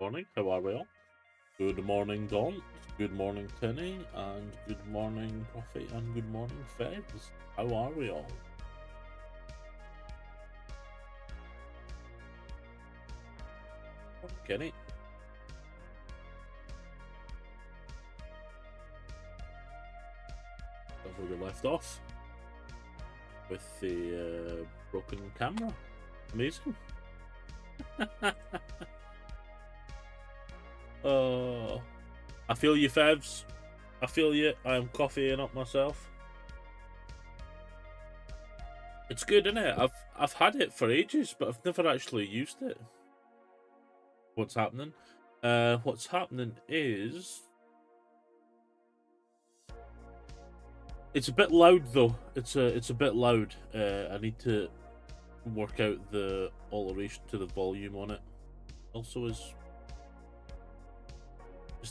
morning. How are we all? Good morning, Dawn. Good morning, Tinny. And good morning, Coffee. And good morning, Feds. How are we all? Kenny. That's where we left off. With the broken camera. Amazing. Oh, I feel you, Febs. I feel you. I am coffeeing up myself. It's good, isn't it? I've had it for ages, but I've never actually used it. What's happening? What's happening is it's a bit loud though. It's a bit loud. I need to work out the alteration to the volume on it. Also, is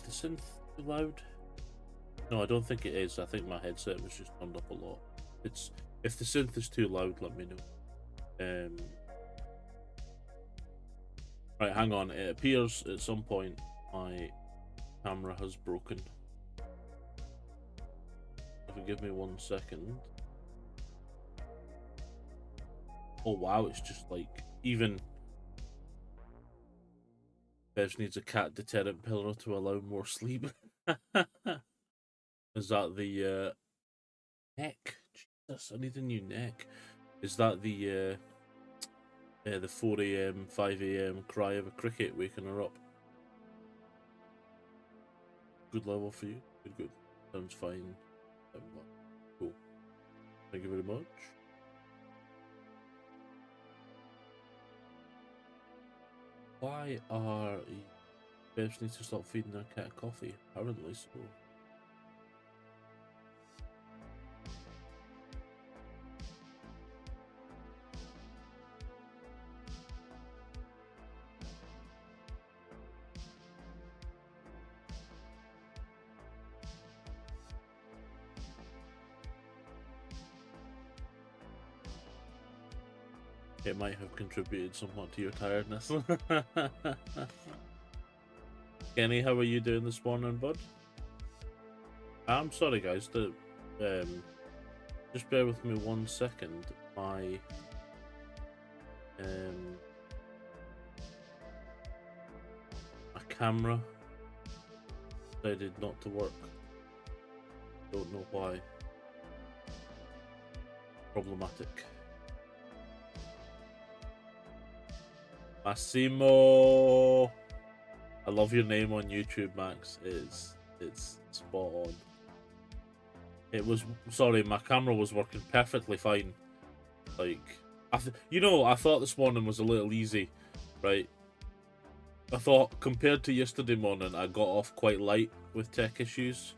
the synth too loud? No, I don't think it is. I think my headset was just turned up a lot. If the synth is too loud, let me know. Right, hang on. It appears at some point my camera has broken. If you give me 1 second. Oh wow, it's just like even Bev needs a cat deterrent pillow to allow more sleep. Is that the neck? Jesus, I need a new neck. Is that the 4 AM, 5 AM cry of a cricket waking her up? Good level for you. Good. Sounds fine. Cool. Thank you very much. Why are Bev needs to stop feeding her cat coffee? Apparently so. It might have contributed somewhat to your tiredness. Kenny, how are you doing this morning, bud? I'm sorry, guys. Just bear with me 1 second. My camera decided not to work. Don't know why. Problematic. Massimo, I love your name on YouTube, Max. It's spot on. It was sorry, my camera was working perfectly fine. Like, I thought this morning was a little easy, right? I thought compared to yesterday morning, I got off quite light with tech issues.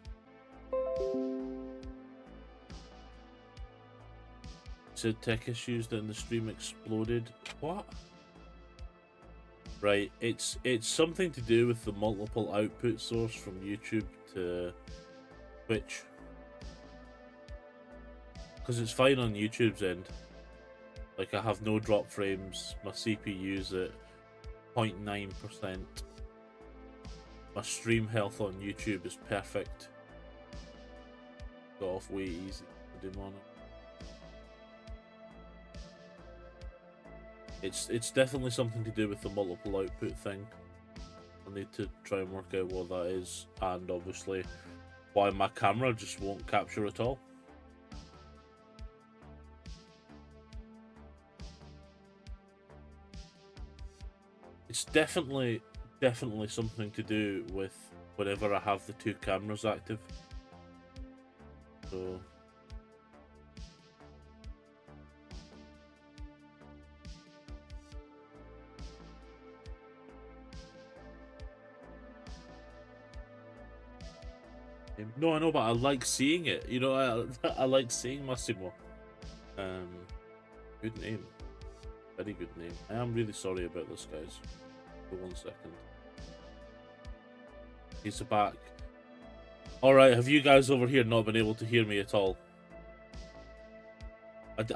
Said tech issues, then the stream exploded. What? Right, it's something to do with the multiple output source from YouTube to Twitch. Because it's fine on YouTube's end. Like, I have no drop frames, my CPU's at 0.9%. My stream health on YouTube is perfect. Got off way easy to do on it. It's definitely something to do with the multiple output thing. I need to try and work out what that is, and obviously why my camera just won't capture at all. It's definitely something to do with whenever I have the two cameras active. So no, I know, but I like seeing it. You know, I like seeing Massimo. Good name. Very good name. I am really sorry about this, guys. For 1 second. He's back. Alright, have you guys over here not been able to hear me at all?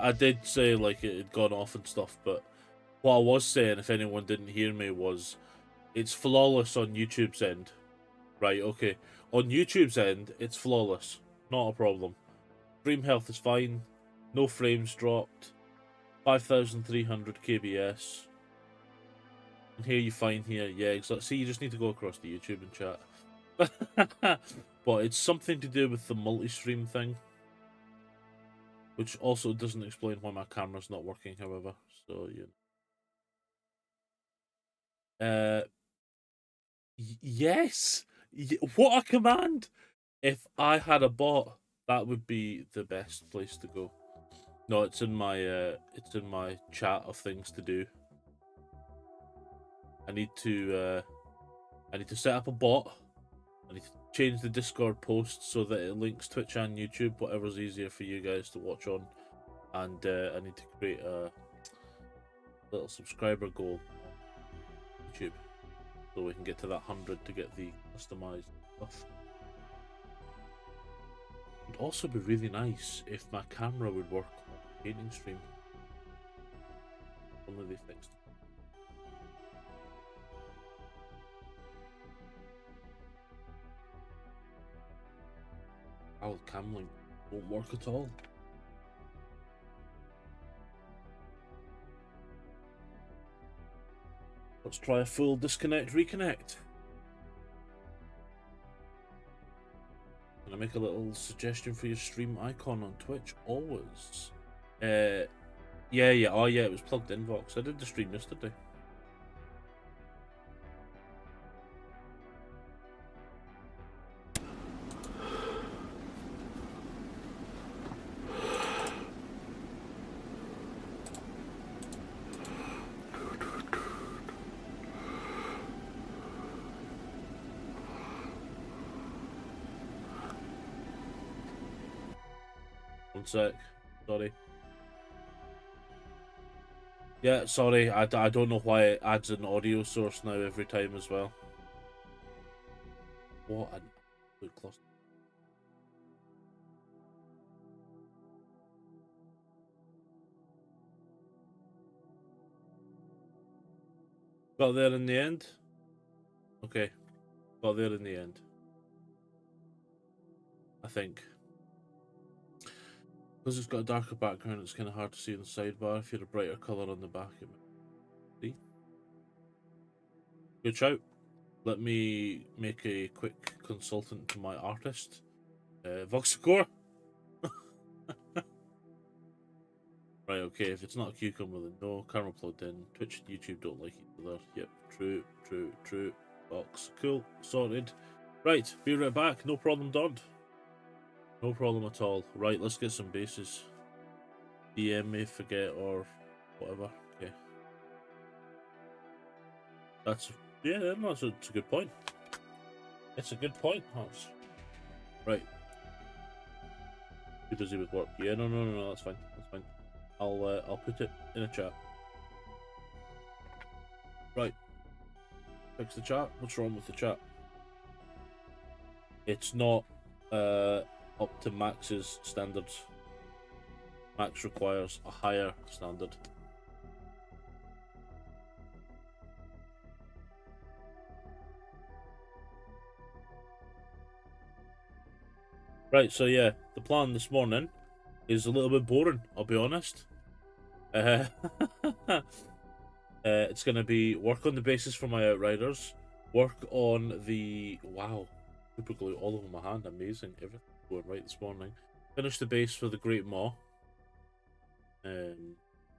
I did say, like, it had gone off and stuff, but what I was saying, if anyone didn't hear me, was It's flawless on YouTube's end. Right, okay. On YouTube's end, it's flawless. Not a problem. Stream health is fine. No frames dropped. 5,300 kbs. And here you find here, yeah, exactly. See, you just need to go across to YouTube and chat. But it's something to do with the multi-stream thing. Which also doesn't explain why my camera's not working, however. So, yes! What a command! If I had a bot, that would be the best place to go. No, it's in my chat of things to do. I need to set up a bot. I need to change the Discord post so that it links Twitch and YouTube, whatever's easier for you guys to watch on. And I need to create a little subscriber goal on YouTube so we can get to that 100 to get the customized stuff. It would also be really nice if my camera would work on the painting stream. Only they fixed it. Our cam link won't work at all. Let's try a full disconnect reconnect. Can I make a little suggestion for your stream icon on Twitch? Always. Yeah. Oh yeah, it was plugged in, Vox. I did the stream yesterday. One sec. Sorry. Yeah, sorry. I don't know why it adds an audio source now every time as well. What an absolute cluster. Got there in the end? Okay. Got there in the end. I think. Because it's got a darker background, it's kind of hard to see in the sidebar. If you had a brighter colour on the back, it might see. Good shout. Let me make a quick consultant to my artist. Voxacore. Right, okay, if it's not a cucumber, then no. Camera plugged in. Twitch and YouTube don't like each other. Yep, true. Vox. Cool, sorted. Right, be right back. No problem, Dodd. No problem at all. Right, let's get some bases. DM me, forget, or whatever. Okay. Yeah, no, it's a good point. It's a good point, Hans. Right. Too busy with work. Yeah, no, that's fine. That's fine. I'll put it in a chat. Right. Fix the chat. What's wrong with the chat? It's not up to Max's standards. Max requires a higher standard. Right, so yeah, the plan this morning is a little bit boring, I'll be honest. It's going to be work on the basis for my outriders, work on the... Wow, super glue all over my hand, amazing, everything's going right this morning. Finish the base for the Great Maw,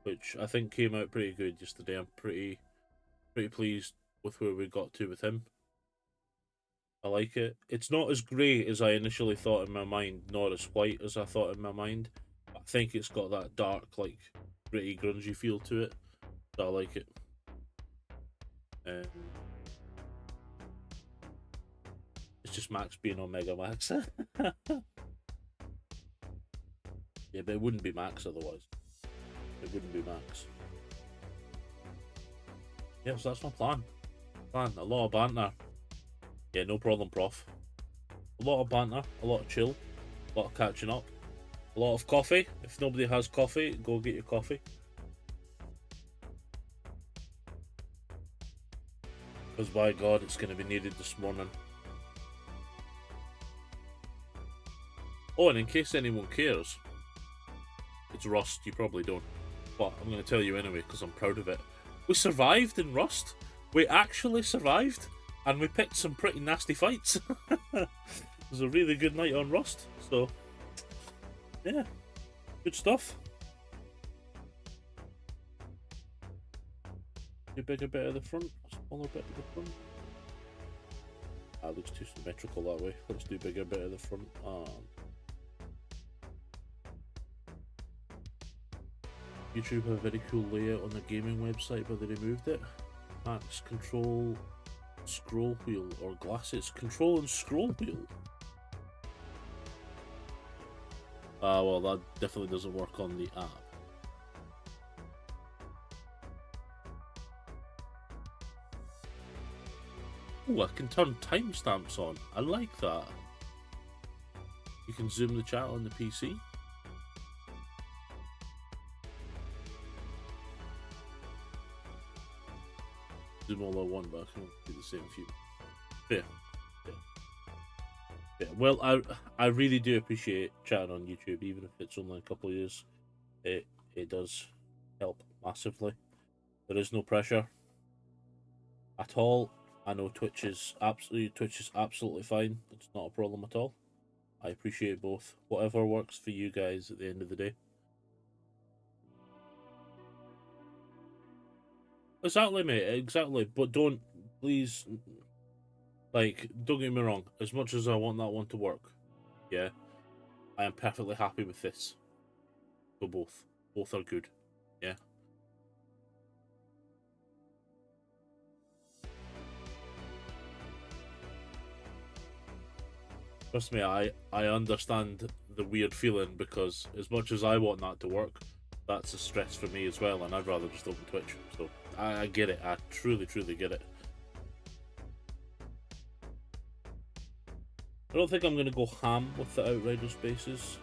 which I think came out pretty good yesterday. I'm pretty pleased with where we got to with him. I like it. It's not as grey as I initially thought in my mind, nor as white as I thought in my mind. I think it's got that dark, like, gritty, grungy feel to it. So I like it. It's just Max being Omega Max. Yeah, but it wouldn't be Max otherwise. It wouldn't be Max. Yeah, so that's my plan. A lot of banter. Yeah, no problem, prof. A lot of banter, a lot of chill, a lot of catching up, a lot of coffee. If nobody has coffee, go get your coffee. Because by God, it's going to be needed this morning. Oh, and in case anyone cares, it's Rust. You probably don't. But I'm going to tell you anyway because I'm proud of it. We survived in Rust. We actually survived. And we picked some pretty nasty fights. It was a really good night on Rust. So, yeah. Good stuff. A bigger bit at the front, a smaller bit at the front. That looks too symmetrical that way. Let's do bigger bit at the front. YouTube have a very cool layout on the gaming website, but they removed it. Max control scroll wheel or glasses. Control and scroll wheel. Well, that definitely doesn't work on the app. Oh, I can turn timestamps on. I like that. You can zoom the chat on the PC. Zoom all I want, but I can only do the same few. Fair. Yeah. Well, I really do appreciate chatting on YouTube, even if it's only a couple of years. It does help massively. There is no pressure at all. I know Twitch is absolutely fine. It's not a problem at all. I appreciate both. Whatever works for you guys at the end of the day. Exactly, mate. Exactly. But don't, please, like, don't get me wrong. As much as I want that one to work, yeah, I am perfectly happy with this. For both. Both are good. Yeah. Trust me, I understand the weird feeling because as much as I want that to work, that's a stress for me as well, and I'd rather just open Twitch. So I get it. I truly get it. I don't think I'm going to go ham with the outriders bases.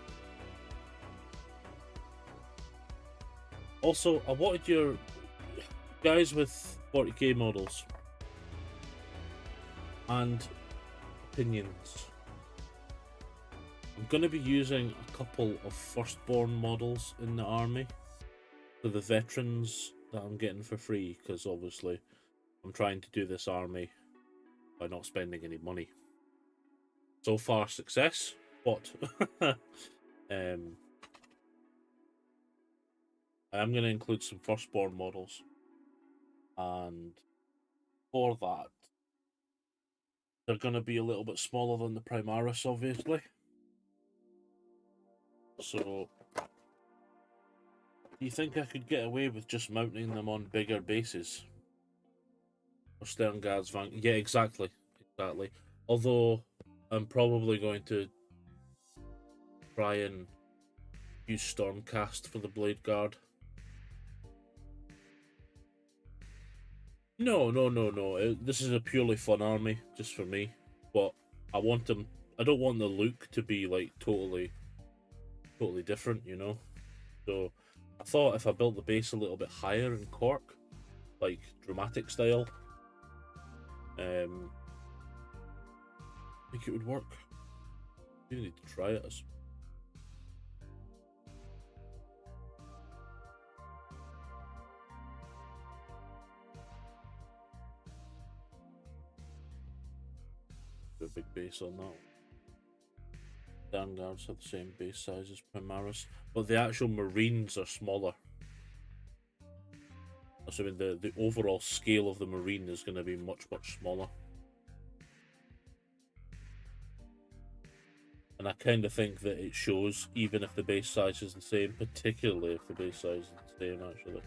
Also, I wanted your guys with 40k models and opinions. I'm going to be using a couple of firstborn models in the army for the veterans that I'm getting for free, because obviously I'm trying to do this army by not spending any money. So far, success, but I am going to include some firstborn models, and for that, they're going to be a little bit smaller than the Primaris, obviously. So, do you think I could get away with just mounting them on bigger bases? Or Stern Guards Van? Yeah, exactly. Although, I'm probably going to try and use Stormcast for the Blade Guard. No. This is a purely fun army, just for me. But I want them. I don't want the look to be like totally different, you know. So I thought if I built the base a little bit higher in Cork, like dramatic style, I think it would work. You need to try it. A big base on that. Vanguards have the same base size as Primaris, but the actual Marines are smaller. Assuming the overall scale of the Marine is going to be much smaller. And I kind of think that it shows, even if the base size is the same, particularly if the base size is the same, actually.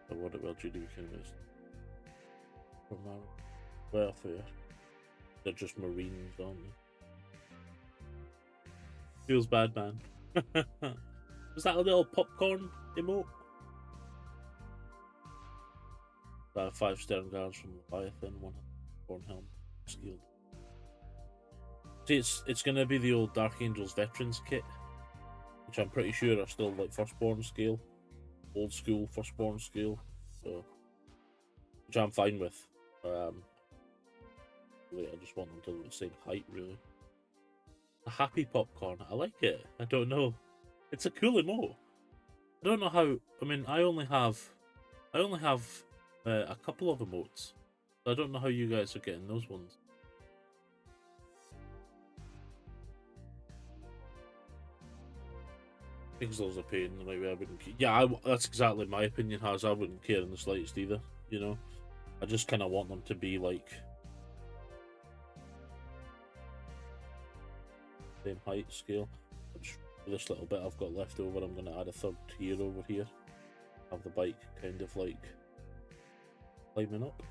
So what about GDP canvas? Welfare. They're just Marines, aren't they? Feels bad, man. Was that a little popcorn emote? 5 Stern Guards from Leviathan, 1 Horn Helm, skilled. See, it's gonna be the old Dark Angels Veterans kit, which I'm pretty sure are still like firstborn scale, old school firstborn scale, so which I'm fine with. Really, I just want them to look the same height, really. A happy popcorn, I like it. I don't know, it's a cool emote. I don't know how. I mean, I only have a couple of emotes. I don't know how you guys are getting those ones. Pixels are pain, like I wouldn't. Yeah, that's exactly my opinion. Has I wouldn't care in the slightest either. You know, I just kind of want them to be like same height scale. Which for this little bit I've got left over, I'm going to add a third tier over here. Have the bike kind of like climbing up.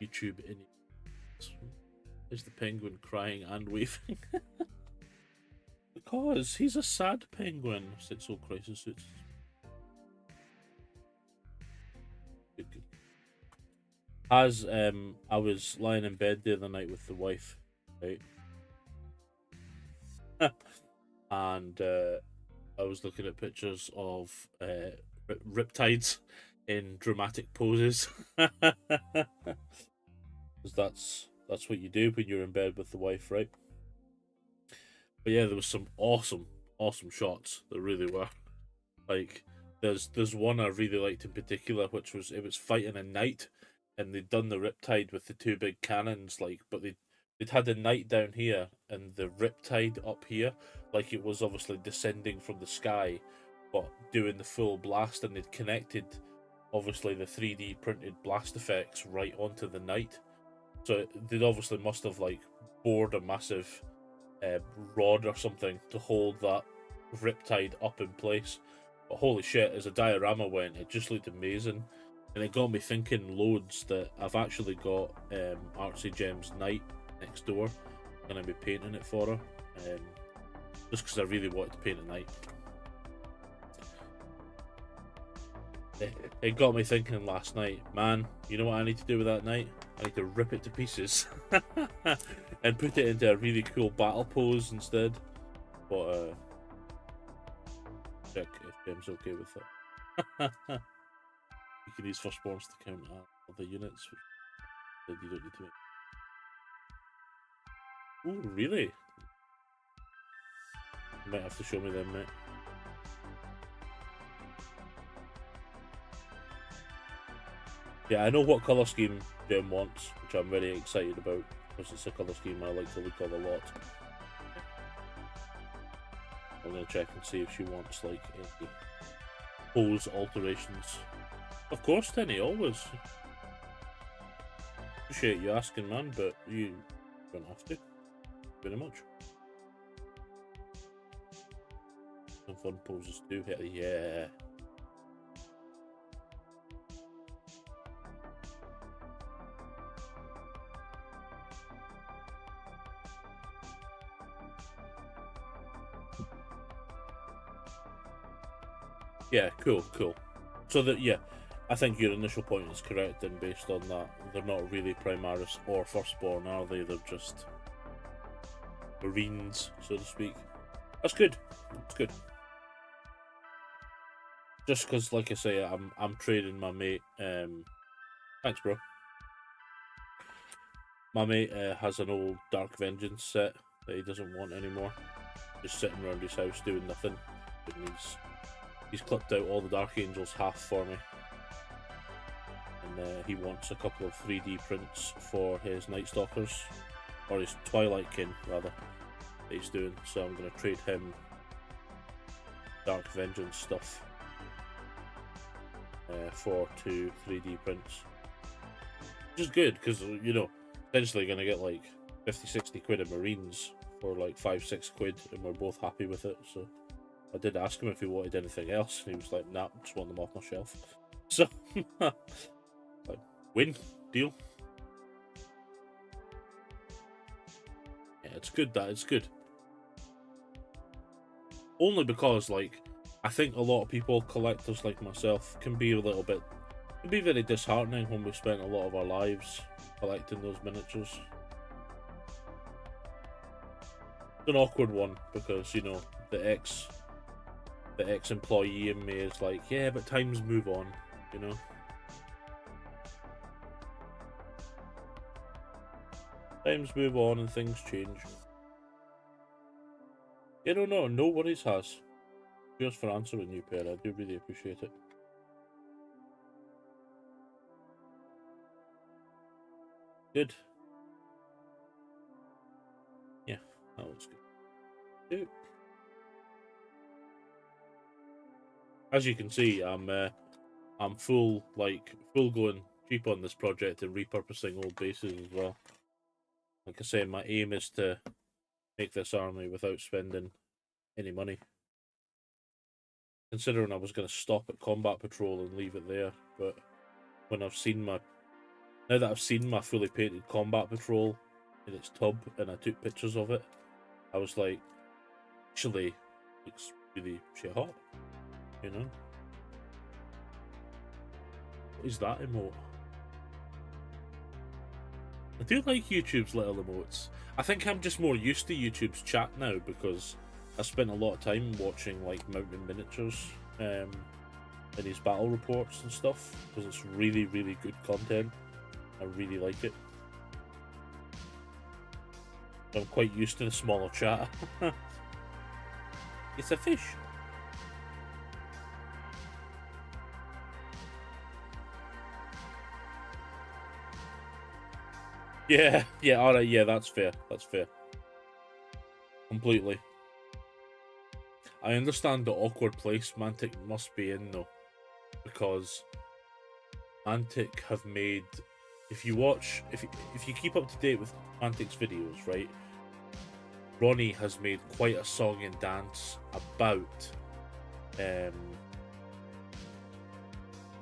YouTube in is the penguin crying and waving? Because he's a sad penguin. Sitso crisis. It's good. As I was lying in bed the other night with the wife, right, and I was looking at pictures of riptides in dramatic poses. Because that's what you do when you're in bed with the wife, right? But yeah, there was some awesome shots. There really were. Like there's one I really liked in particular, which was it was fighting a knight, and they'd done the riptide with the two big cannons, like, but they'd had the knight down here and the riptide up here, like it was obviously descending from the sky, but doing the full blast, and they'd connected obviously the 3D printed blast effects right onto the knight. So they obviously must have like bored a massive rod or something to hold that riptide up in place. But holy shit, as a diorama went, it just looked amazing. And it got me thinking loads that I've actually got Artsy Gem's Knight next door. I'm going to be painting it for her. Just because I really wanted to paint a knight. It got me thinking last night, man, you know what I need to do with that knight? I need to rip it to pieces and put it into a really cool battle pose instead. But check if Gem's okay with it. You can use firstborns to count other units, which you don't need to make. Ooh, really? You might have to show me them, mate. Yeah, I know what colour scheme Gem wants, which I'm very excited about, because it's a colour scheme I like to look at a lot. I'm going to check and see if she wants, like, any pose alterations. Of course, Tenny, always. Appreciate you asking, man, but you don't have to. Very much. Some fun poses too. Yeah. Yeah, cool. So that, yeah, I think your initial point is correct, and based on that, they're not really Primaris or Firstborn, are they? They're just Marines, so to speak. That's good. It's good. Just because, like I say, I'm trading my mate. Thanks, bro. My mate has an old Dark Vengeance set that he doesn't want anymore. Just sitting around his house doing nothing. And he's clipped out all the Dark Angels half for me. And he wants a couple of 3D prints for his Night Stalkers, or his Twilight Kin rather, that he's doing. So I'm going to trade him Dark Vengeance stuff for 2 3D prints. Which is good, because, you know, essentially going to get like 50-60 quid of Marines for like 5-6 quid, and we're both happy with it. So I did ask him if he wanted anything else, and he was like, nah, just want them off my shelf. So, like, win, deal. It's good that it's good. Only because, like, I think a lot of people, collectors like myself, can be a little bit, can be very disheartening when we've spent a lot of our lives collecting those miniatures. It's an awkward one because, you know, the ex-employee in me is like, yeah, but times move on, you know. Times move on and things change. Yeah, no worries, Has. Cheers for answering, you pair. I do really appreciate it. Good. Yeah, that looks good. Yeah. As you can see, I'm full going cheap on this project and repurposing old bases as well. Like I say, my aim is to make this army without spending any money. Considering I was going to stop at combat patrol and leave it there, but when I've seen my, now that I've seen my fully painted combat patrol in its tub and I took pictures of it, I was like, actually, looks really shit hot, you know? What is that emote? I do like YouTube's little emotes. I think I'm just more used to YouTube's chat now because I spent a lot of time watching like Mountain Miniatures and his battle reports and stuff because it's really, really good content. I really like it. I'm quite used to the smaller chat. It's a fish. Yeah, alright, yeah, that's fair. That's fair. Completely. I understand the awkward place Mantic must be in though, because Mantic have made, if you keep up to date with Mantic's videos, right? Ronnie has made quite a song and dance about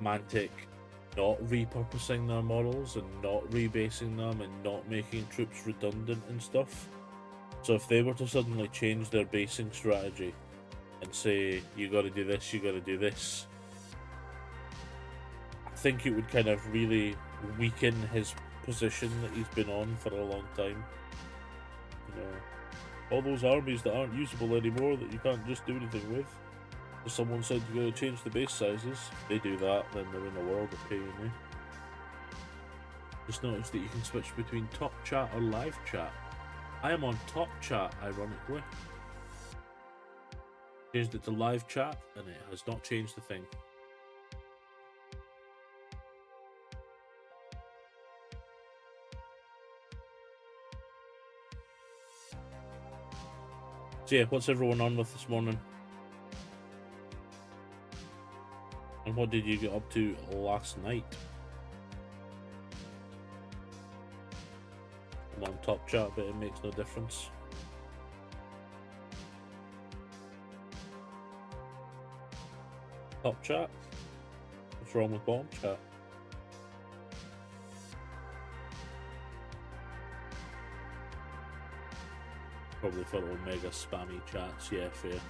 Mantic not repurposing their models and not rebasing them and not making troops redundant and stuff. So if they were to suddenly change their basing strategy and say, you gotta do this, you gotta do this, I think it would kind of really weaken his position that he's been on for a long time. You know, all those armies that aren't usable anymore that you can't just do anything with. If someone said you gotta change the base sizes, if they do that, then they're in a world of pain, eh? Just noticed that you can switch between top chat or live chat. I am on top chat, ironically. Changed it to live chat, and it has not changed a thing. So yeah, what's everyone on with this morning? And what did you get up to last night? I'm on top chat, but it makes no difference. Top chat? What's wrong with bottom chat? Probably for Omega spammy chats, yeah, fair.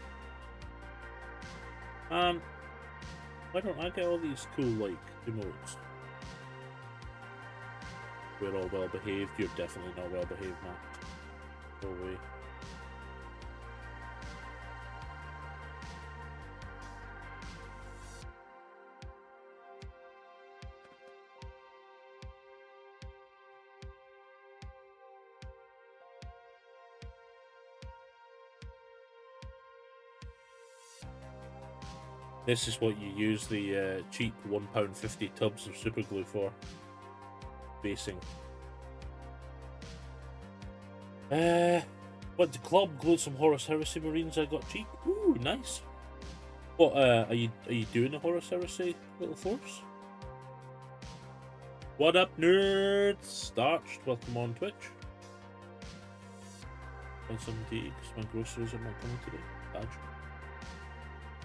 Why don't I get all these cool, like, emotes? We're all well behaved. You're definitely not well behaved, Matt. No way. This is what you use the cheap £1.50 tubs of super glue for. Basing. Went to club, glued some Horus Heresy Marines I got cheap. Ooh, nice. What, are you doing a Horus Heresy little force? What up, nerds? Starched, welcome on Twitch. Find some tea, because my groceries are not coming today. Badge.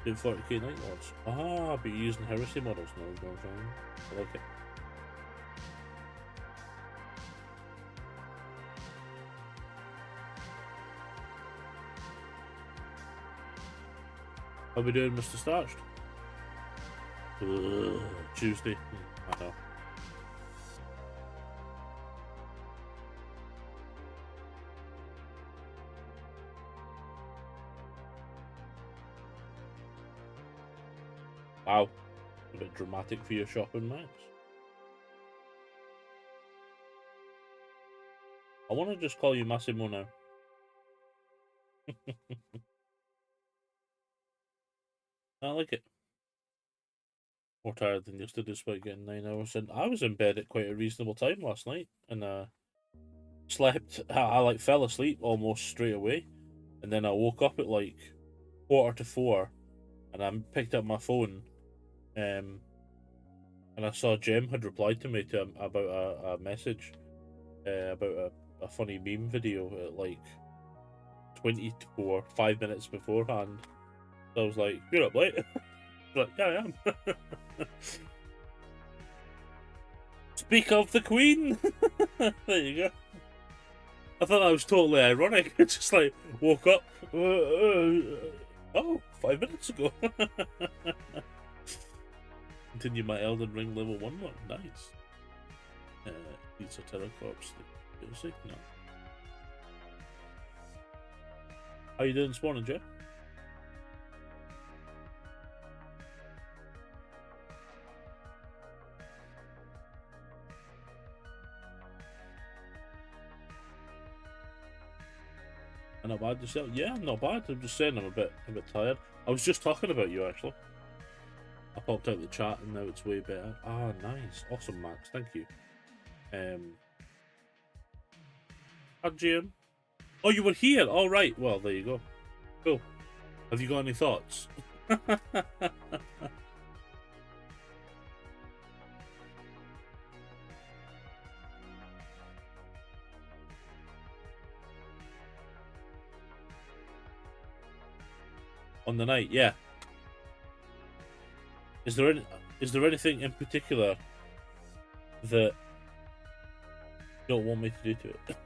Doing 40k Night Lords. Ah, but you're using Heresy models now, is what I'm saying. I like it. How we doing, Mr. Starched? Tuesday. I know. Wow. A bit dramatic for your shopping, Max. I want to just call you Massimo now. I like it. More tired than yesterday despite getting 9 hours in. I was in bed at quite a reasonable time last night and slept. I like fell asleep almost straight away, and then I woke up at like 3:45, and I picked up my phone, and I saw Jem had replied to me about a message about a funny meme video at like 5 minutes beforehand. So I was like, "You're up late." Like, yeah, I am. Speak of the Queen. There you go. I thought that was totally ironic. I just like woke up. Oh, 5 minutes ago. Continue my Elden Ring level 1 one. Nice. These are Terracorps. Music? No. How you doing this morning, Jeff? Not bad yourself? Yeah, I'm not bad. I'm just saying I'm a bit tired. I was just talking about you actually. I popped out the chat and now it's way better. Ah, nice, awesome, Max. Thank you. Hi, Jim. Oh, you were here. All right. Well, there you go. Cool. Have you got any thoughts? On the night, yeah. Is there anything in particular that you don't want me to do to it?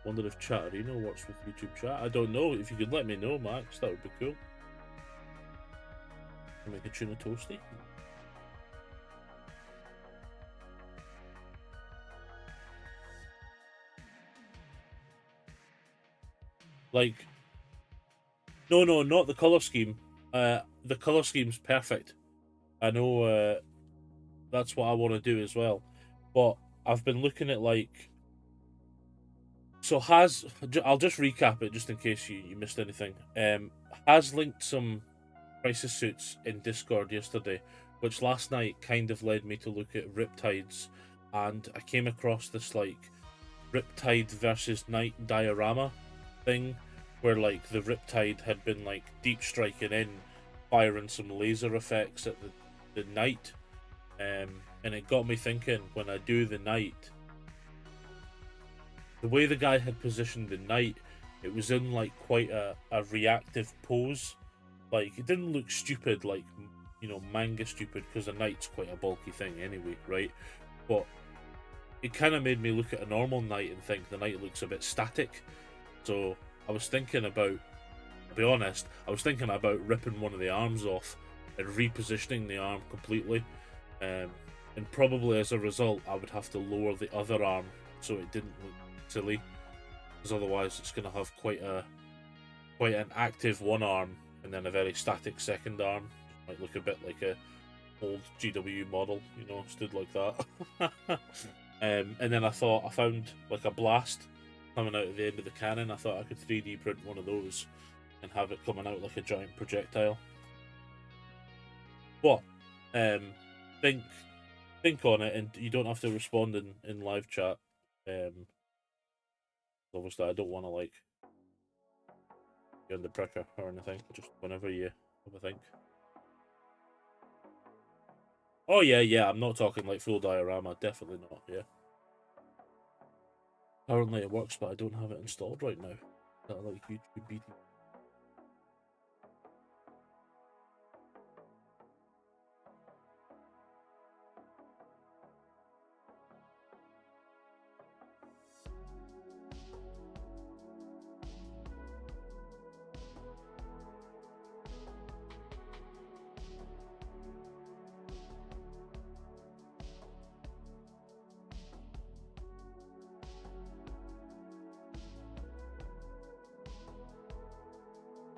Wonder if Chatterino works with YouTube chat. I don't know. If you could let me know, Max, that would be cool. I'll make a tuna toasty. Like, no, not the color scheme. The color scheme's perfect. I know that's what I want to do as well. But I've been looking at like. So I'll just recap it just in case you missed anything. Has linked some crisis suits in Discord yesterday, which last night kind of led me to look at Riptides, and I came across this like Riptide versus Night diorama thing, where like the Riptide had been like deep striking in, firing some laser effects at the Night, and it got me thinking when I do the Night. The way the guy had positioned the Knight, it was in like quite a reactive pose. Like it didn't look stupid, like manga stupid, because a Knight's quite a bulky thing anyway, right? But it kind of made me look at a normal Knight and think the Knight looks a bit static. So I was thinking about, to be honest, I was thinking about ripping one of the arms off and repositioning the arm completely. And probably as a result, I would have to lower the other arm so it didn't look silly, because otherwise it's going to have quite an active one arm and then a very static second arm. Might look a bit like a old GW model, stood like that. And then I found like a blast coming out at the end of the cannon. I thought I could 3D print one of those and have it coming out like a giant projectile. But think on it, and you don't have to respond in live chat. Obviously, I don't want to like be under pressure or anything. Just whenever you have a think. Oh yeah. I'm not talking like full diorama. Definitely not. Yeah. Currently it works, but I don't have it installed right now. That like YouTube beating.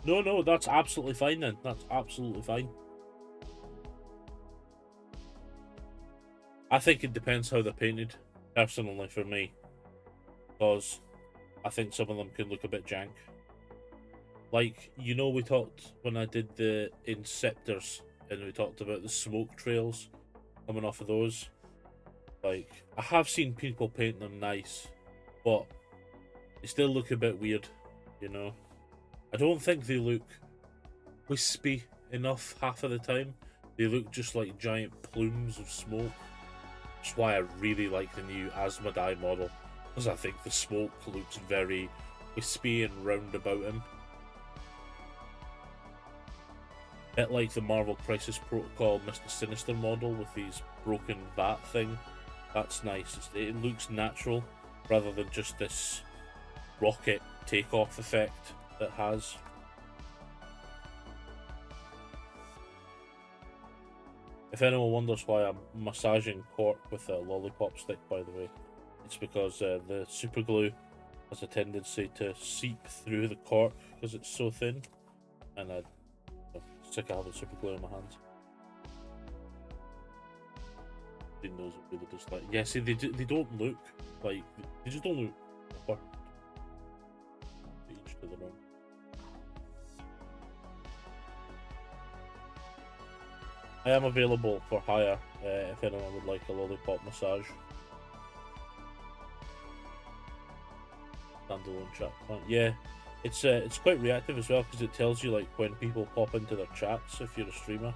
No, that's absolutely fine then. That's absolutely fine. I think it depends how they're painted, personally, for me. Because I think some of them can look a bit jank. Like, you know, we talked when I did the Inceptors, and we talked about the smoke trails coming off of those. Like, I have seen people paint them nice, but they still look a bit weird, you know? I don't think they look wispy enough half of the time. They look just like giant plumes of smoke. That's why I really like the new Asmodai model, because I think the smoke looks very wispy and round about him. Bit like the Marvel Crisis Protocol Mr. Sinister model with these broken vat thing. That's nice. It looks natural rather than just this rocket takeoff effect that has. If anyone wonders why I'm massaging cork with a lollipop stick, by the way, it's because the super glue has a tendency to seep through the cork because it's so thin, and I'm sick of having super glue in my hands. Those really just like, yeah, see, they don't look like, they just don't look proper. Each to their own. I am available for hire if anyone would like a lollipop massage. Standalone chat client. Yeah, it's quite reactive as well because it tells you like when people pop into their chats if you're a streamer.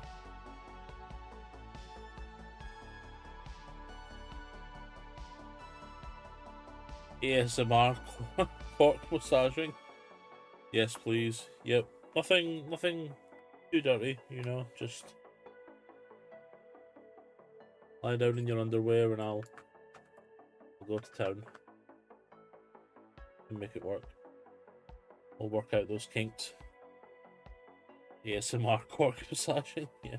ASMR cork massaging. Yes, please. Yep. Nothing too dirty, you know, just lie down in your underwear and I'll go to town and make it work. We'll work out those kinks. ASMR cork massaging, yeah.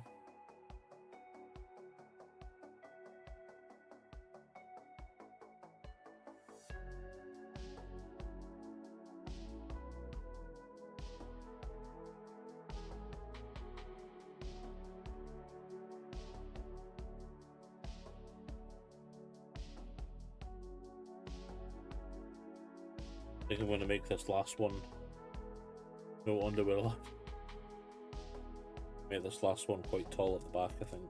I think I'm going to make this last one no underwear left. Make this last one quite tall at the back, I think.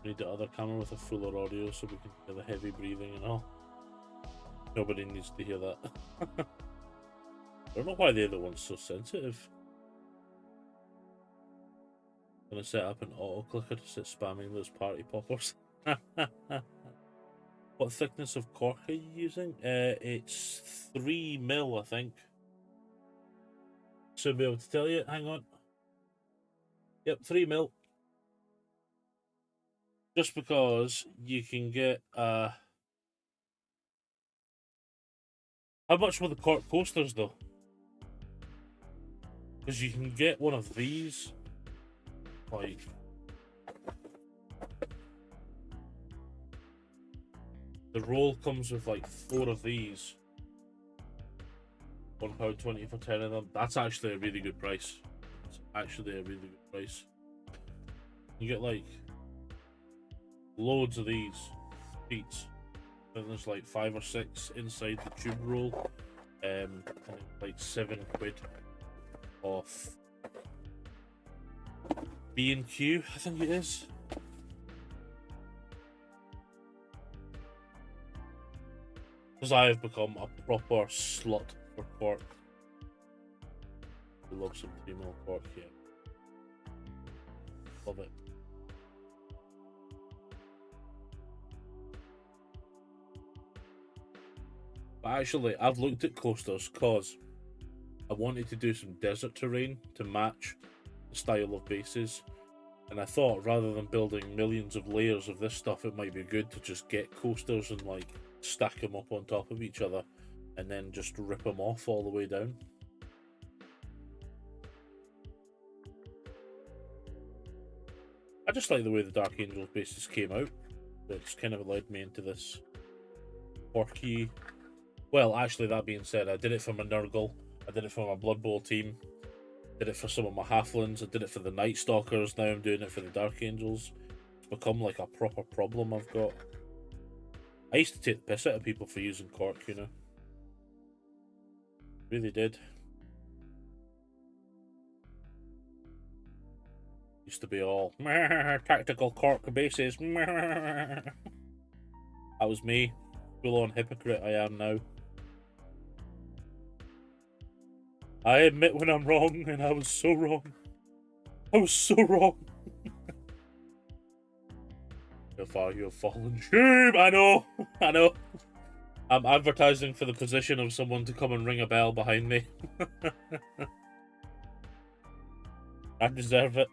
Need the other camera with a fuller audio so we can hear the heavy breathing and all. Nobody needs to hear that. I don't know why the other one's so sensitive. I'm gonna set up an auto clicker to sit spamming those party poppers. What thickness of cork are you using? It's 3 mil, I think. Should be able to tell you. Hang on. Yep, 3 mil. Just because you can get how much were the cork coasters though? Because you can get one of these, like, the roll comes with like 4 of these. £1.20 for 10 of them. That's actually a really good price. It's actually a really good price. You get like loads of these sheets, and there's like 5 or 6 inside the tube roll, and it's like £7 off B&Q, I think it is. Because I have become a proper slut for cork. I love some 3 mil cork, yeah. Love it. But actually, I've looked at coasters because I wanted to do some desert terrain to match the style of bases. And I thought rather than building millions of layers of this stuff, it might be good to just get coasters and like stack them up on top of each other, and then just rip them off all the way down. I just like the way the Dark Angels bases came out. It's kind of led me into this quirky. Well, actually, that being said, I did it for my Nurgle, I did it for my Blood Bowl team, did it for some of my Halflings, I did it for the Night Stalkers, now I'm doing it for the Dark Angels. It's become like a proper problem I've got. I used to take the piss out of people for using cork, you know. Really did. Used to be all tactical cork bases. That was me. Full on hypocrite I am now. I admit when I'm wrong, and I was so wrong. I was so wrong. So far you have fallen shame. I know. I know. I'm advertising for the position of someone to come and ring a bell behind me. I deserve it.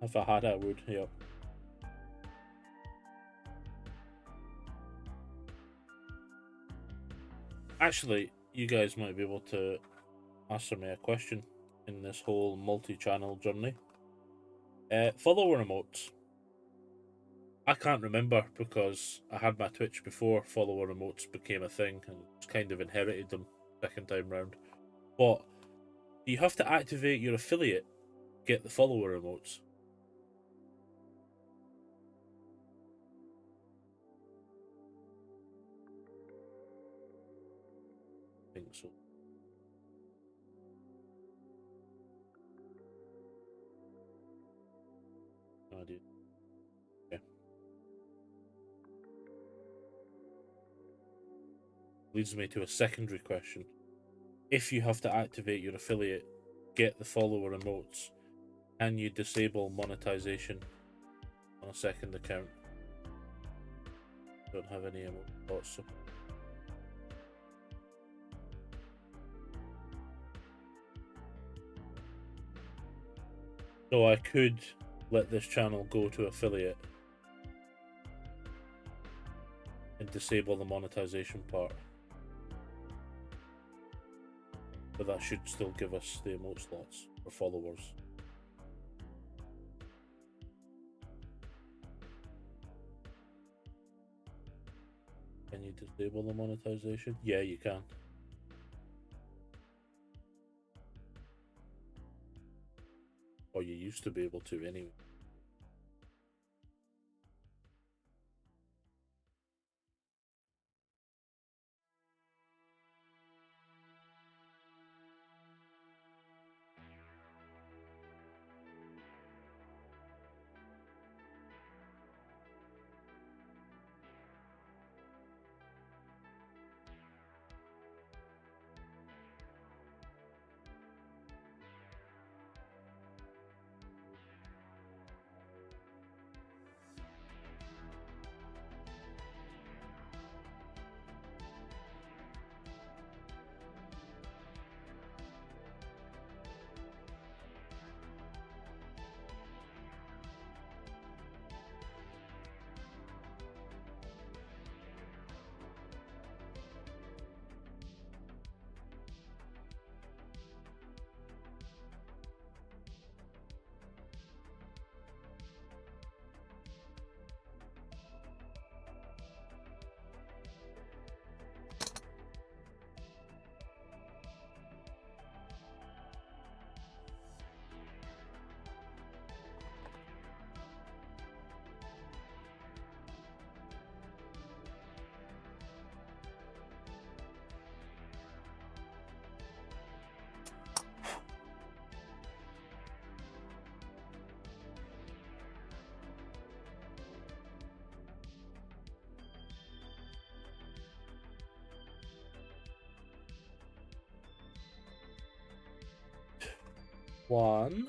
If I had, I would, yep. Actually, you guys might be able to answer me a question in this whole multi-channel journey. Follower emotes. I can't remember because I had my Twitch before follower emotes became a thing and just kind of inherited them second time round. But you have to activate your affiliate, get the follower emotes. I think so. No idea. Yeah. Leads me to a secondary question. If you have to activate your affiliate, get the follower emotes, can you disable monetization on a second account? Don't have any emote thoughts. So. So I could let this channel go to affiliate and disable the monetization part. But that should still give us the emote slots for followers. Can you disable the monetization? Yeah, you can. Or you used to be able to anyway. One.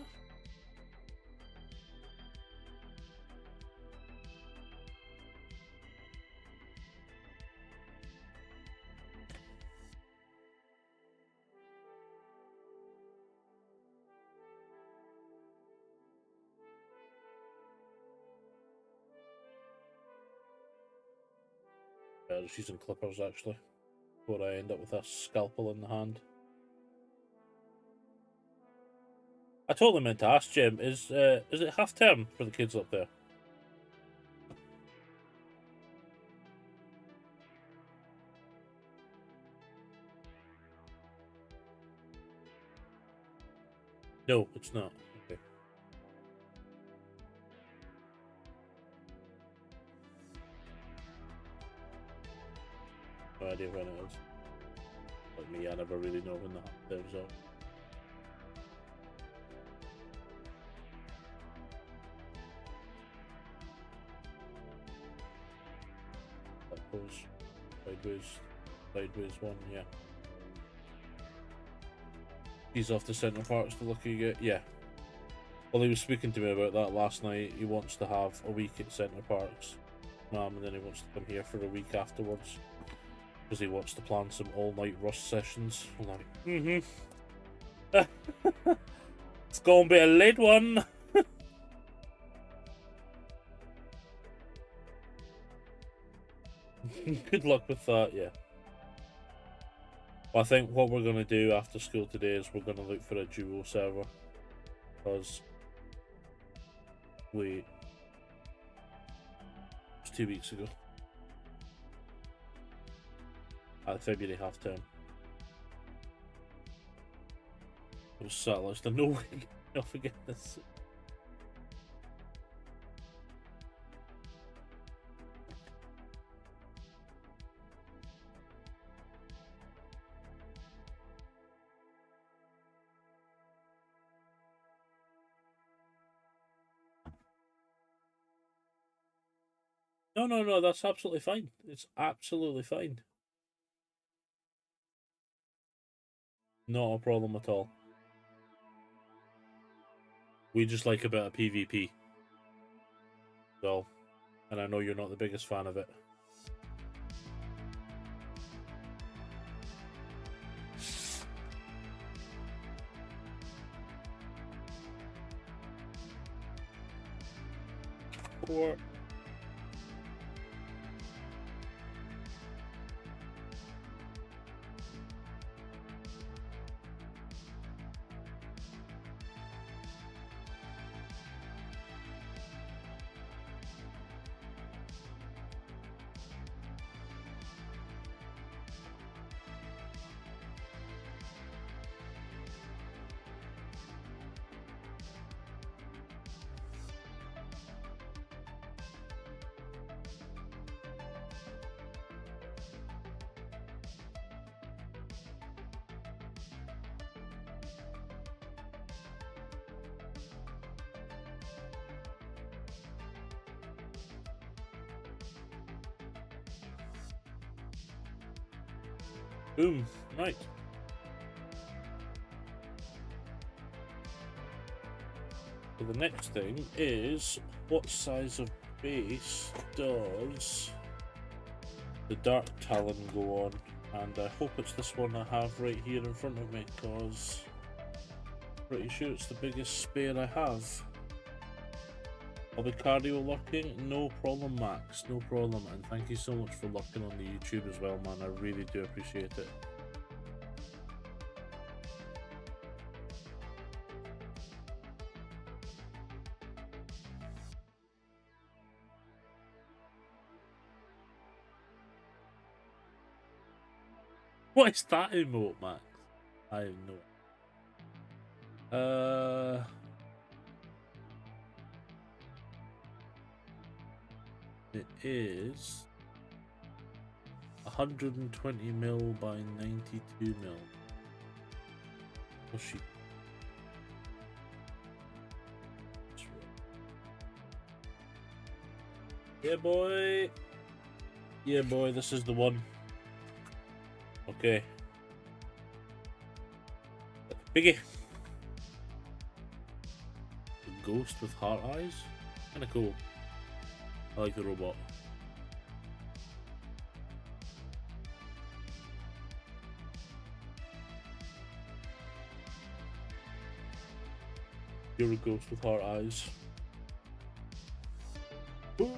Just using clippers actually, before I end up with a scalpel in the hand. I totally meant to ask Jim, is it half term for the kids up there? No, it's not. Okay. No idea when it is. Like me, I never really know when the half terms are. That goes sideways one, yeah. He's off the Centre Parks to look at, yeah. Well, he was speaking to me about that last night. He wants to have a week at Centre Parks, and then he wants to come here for a week afterwards because he wants to plan some all-night Rust sessions. I'm like, it's gonna be a late one. Good luck with that, yeah. Well, I think what we're going to do after school today is we're going to look for a duo server. Because it was 2 weeks ago. At February half term. It was satellites. There's no way I'll forget this. No, that's absolutely fine. It's absolutely fine. Not a problem at all. We just like a bit of PvP. So, and I know you're not the biggest fan of it. Or boom, right. So the next thing is, what size of base does the Dark Talon go on? And I hope it's this one I have right here in front of me, because I'm pretty sure it's the biggest spare I have. I'll be cardio lurking, no problem Max, no problem, and thank you so much for lurking on the YouTube as well, man, I really do appreciate it. What is that emote, Max? I have no. It is 120 mil by 92 mil. Oh shit. Yeah, boy. Yeah, boy, this is the one. Okay. Biggie. The ghost with heart eyes? Kinda cool. I like the robot. You're a ghost with heart eyes. Ooh.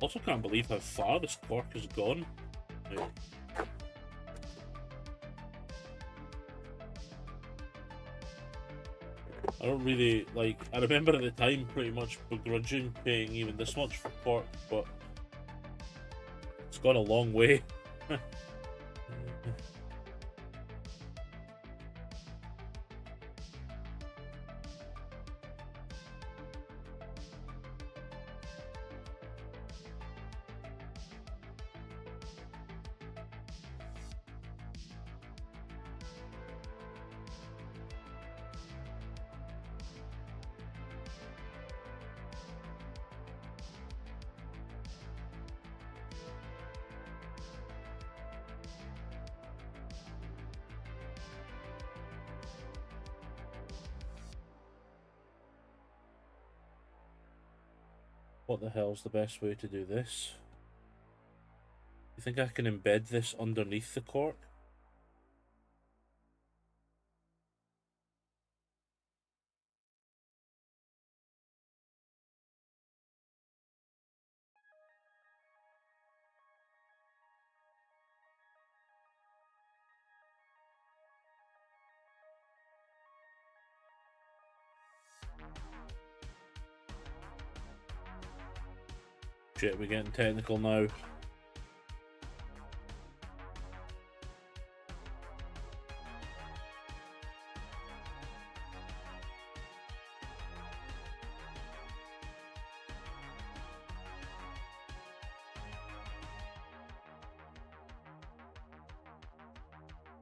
Also can't believe how far this cork has gone. Like, I don't really, like, I remember at the time pretty much begrudging paying even this much for cork, but it's gone a long way. What the hell's the best way to do this? You think I can embed this underneath the cork? Shit, we're getting technical now.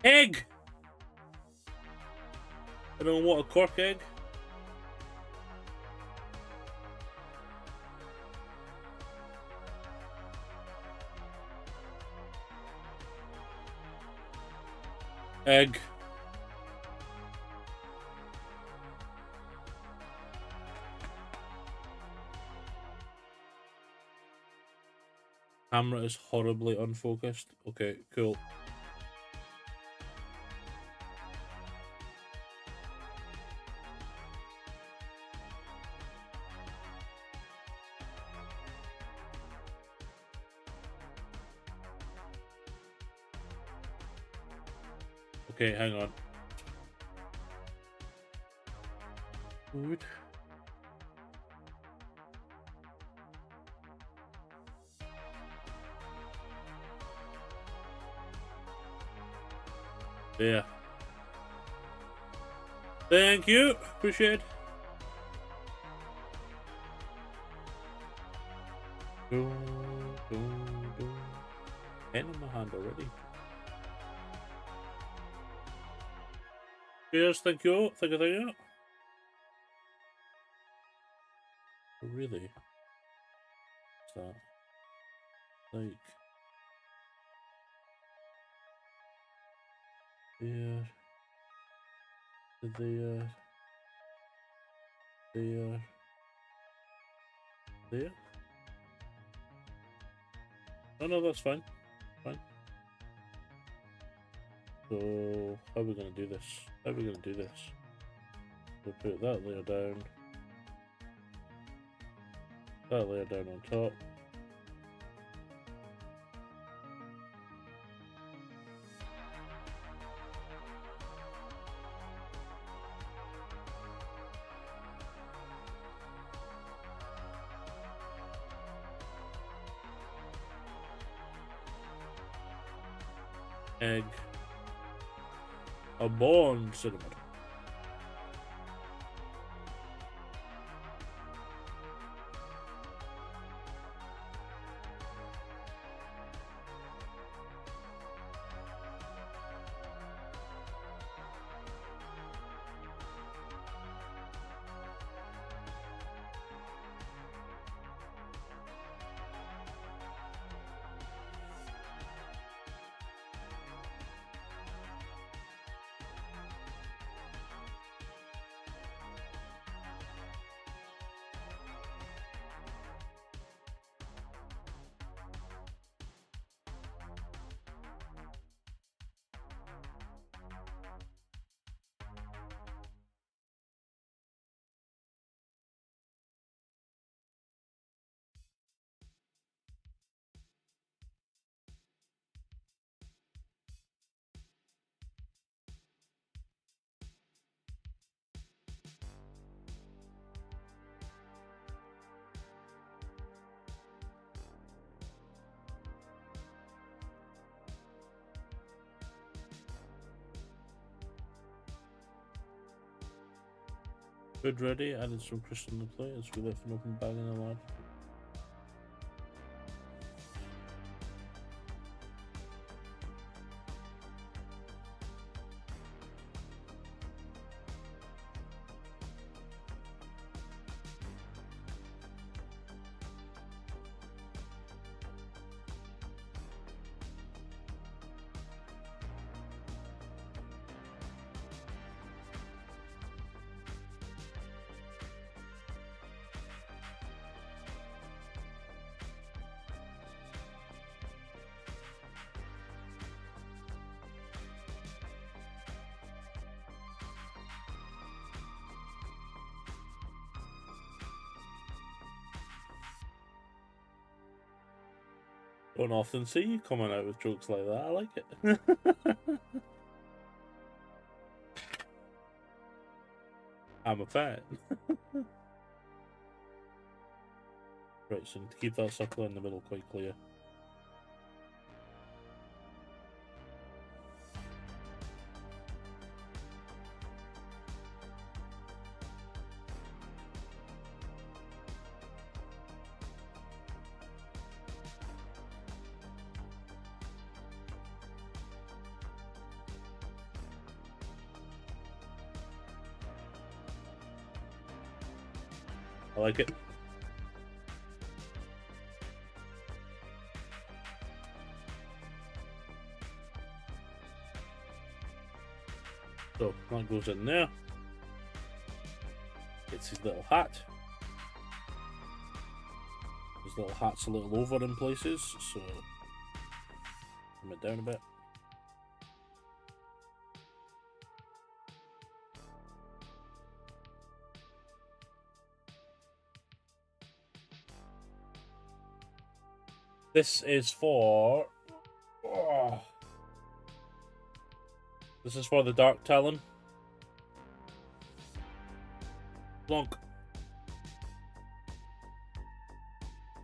Egg! I don't want a cork egg. Egg. Camera is horribly unfocused. Okay, cool. Okay, hang on. Food. There. Thank you. Appreciate it. Pen in my hand already. Cheers, thank you. Thank you, thank you. Really? What's that? Like... There. There. There. There. No, that's fine. Fine. So, how are we going to do this? How are we going to do this? We'll put that layer down. That layer down on top. Egg. A bone cinnamon. Food ready, added some crystal in the plate as we left an open bag in the large. Don't often see you coming out with jokes like that. I like it. I'm a fan. Right, so to keep that circle in the middle quite clear. I like it. So that goes in there. Gets his little hat. His little hat's a little over in places, so bring it down a bit. This is for... Oh. This is for the Dark Talon. Blonk.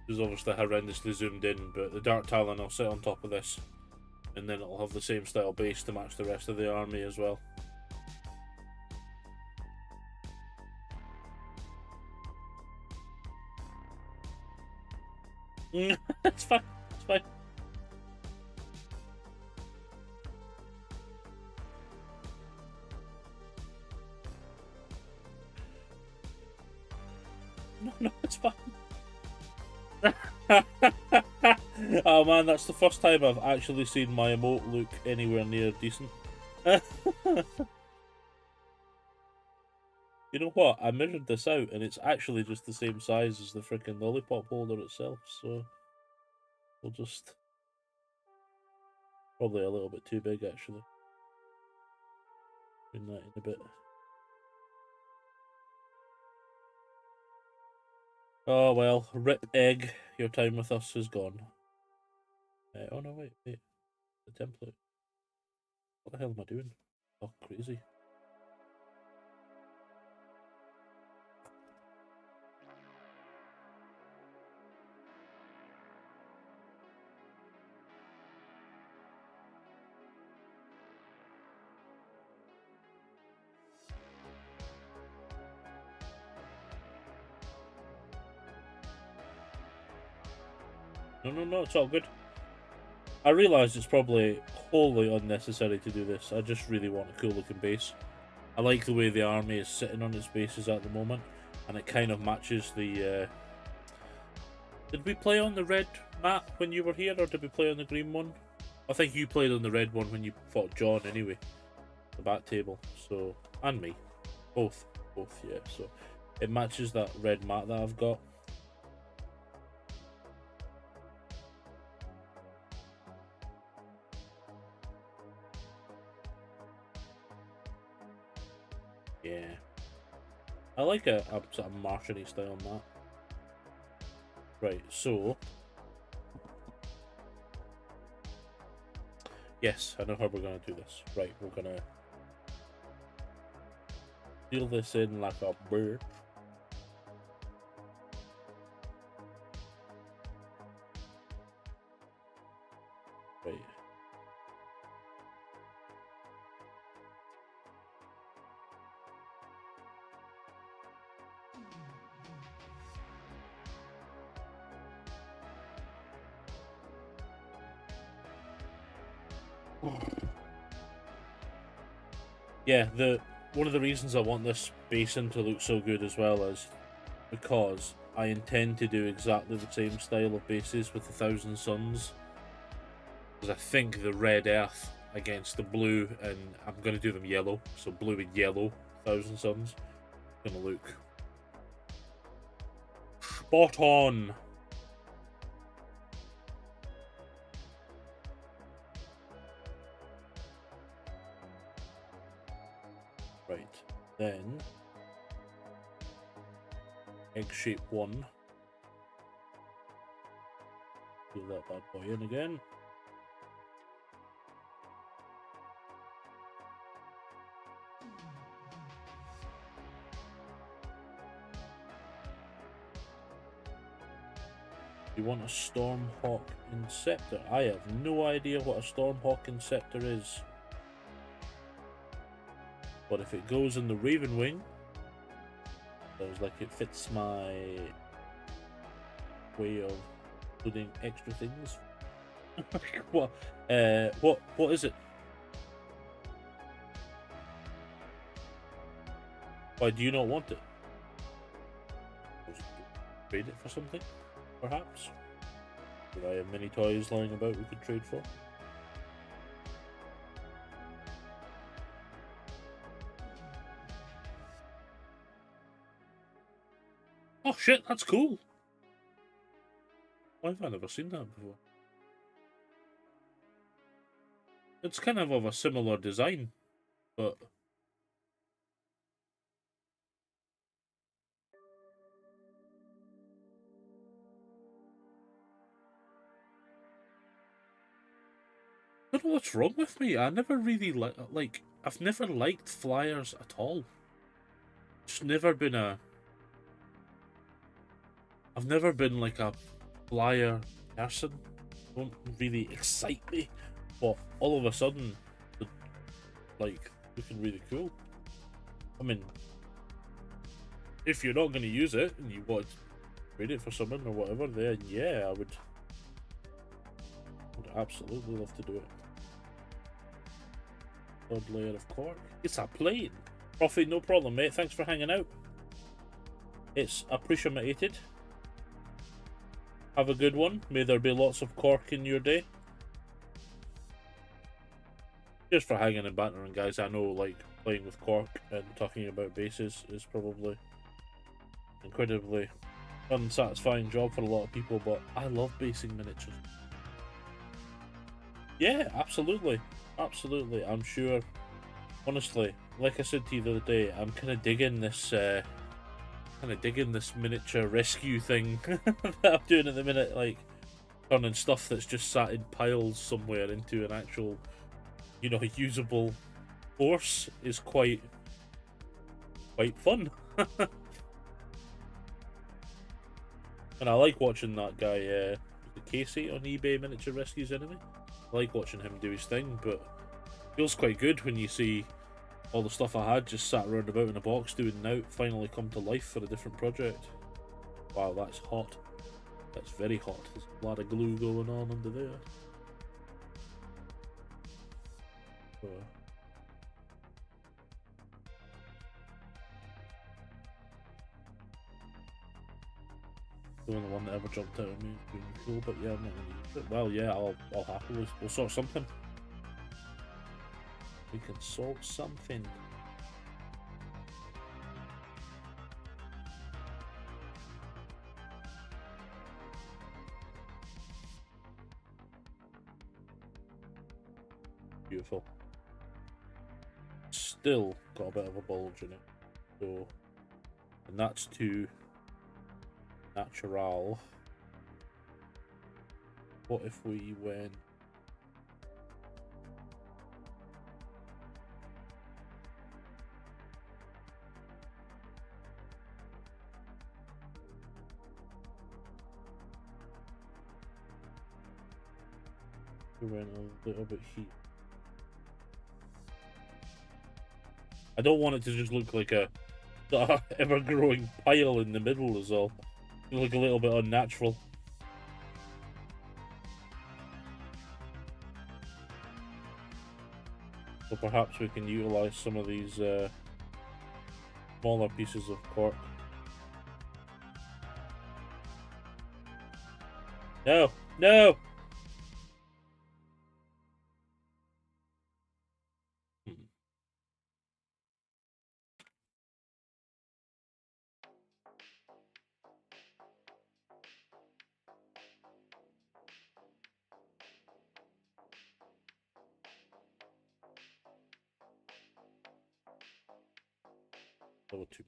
It's obviously horrendously zoomed in, but the Dark Talon will sit on top of this, and then it'll have the same style base to match the rest of the army as well. It's fine. It's fine. No, it's fine. Oh man, that's the first time I've actually seen my emote look anywhere near decent. You know what? I measured this out and it's actually just the same size as the freaking lollipop holder itself, so we'll just... Probably a little bit too big actually. Bring that in a bit. Oh well, rip egg, your time with us is gone. Oh no, wait, the template. What the hell am I doing? Oh, crazy. No, it's all good. I realise it's probably wholly unnecessary to do this. I just really want a cool looking base. I like the way the army is sitting on its bases at the moment, and it kind of matches the... Did we play on the red map when you were here, or did we play on the green one? I think you played on the red one when you fought John anyway. The back table, so... And me. Both, yeah. So it matches that red mat that I've got. Yeah. I like a sort of Martian-y style on that. Right, so... Yes, I know how we're going to do this. Right, we're going to... Seal this in like a bird. Right. Yeah, one of the reasons I want this basin to look so good as well is because I intend to do exactly the same style of bases with the Thousand Suns. Because I think the red earth against the blue, and I'm going to do them yellow, so blue and yellow Thousand Suns, going to look spot on. Right, then egg shape 1. Fill that bad boy in again. You want a Stormhawk Inceptor? I have no idea what a Stormhawk Inceptor is. But if it goes in the Ravenwing, sounds like it fits my way of putting extra things. What is it? Why do you not want it? Trade it for something, perhaps? Do I have many toys lying about we could trade for? Oh shit, that's cool! Why have I never seen that before? It's kind of a similar design, but... I don't know what's wrong with me. I never really like I've never liked flyers at all. It's never been I've never been like a flyer person. Don't really excite me. But all of a sudden, like, looking really cool. I mean, if you're not going to use it and you want to trade it for something or whatever, then yeah, I would absolutely love to do it. Third layer of cork. It's a plane. Profit, no problem, mate. Thanks for hanging out. It's appreciated. Have a good one. May there be lots of cork in your day. Just for hanging and bantering, guys. I know, like, playing with cork and talking about bases is probably incredibly unsatisfying job for a lot of people, but I love basing miniatures. Yeah, absolutely. Absolutely. I'm sure, honestly, like I said to you the other day, I'm kind of digging this miniature rescue thing that I'm doing at the minute, like turning stuff that's just sat in piles somewhere into an actual, you know, usable force is quite fun. And I like watching that guy, Casey on eBay Miniature Rescues Enemy. I like watching him do his thing, but it feels quite good when you see all the stuff I had just sat around about in a box doing now finally come to life for a different project. Wow, that's hot. That's very hot. There's a lot of glue going on under there. The only one that ever jumped out at me is being cool, but yeah, I'm not gonna use it. Well, yeah, I'll happily, we'll sort something. We can sort something. Beautiful. Still got a bit of a bulge in it. So, and that's to natural. What if we went a little bit here? I don't want it to just look like a ever-growing pile in the middle as well. It look a little bit unnatural. So perhaps we can utilize some of these smaller pieces of cork. No! No! Hmm. Level 2.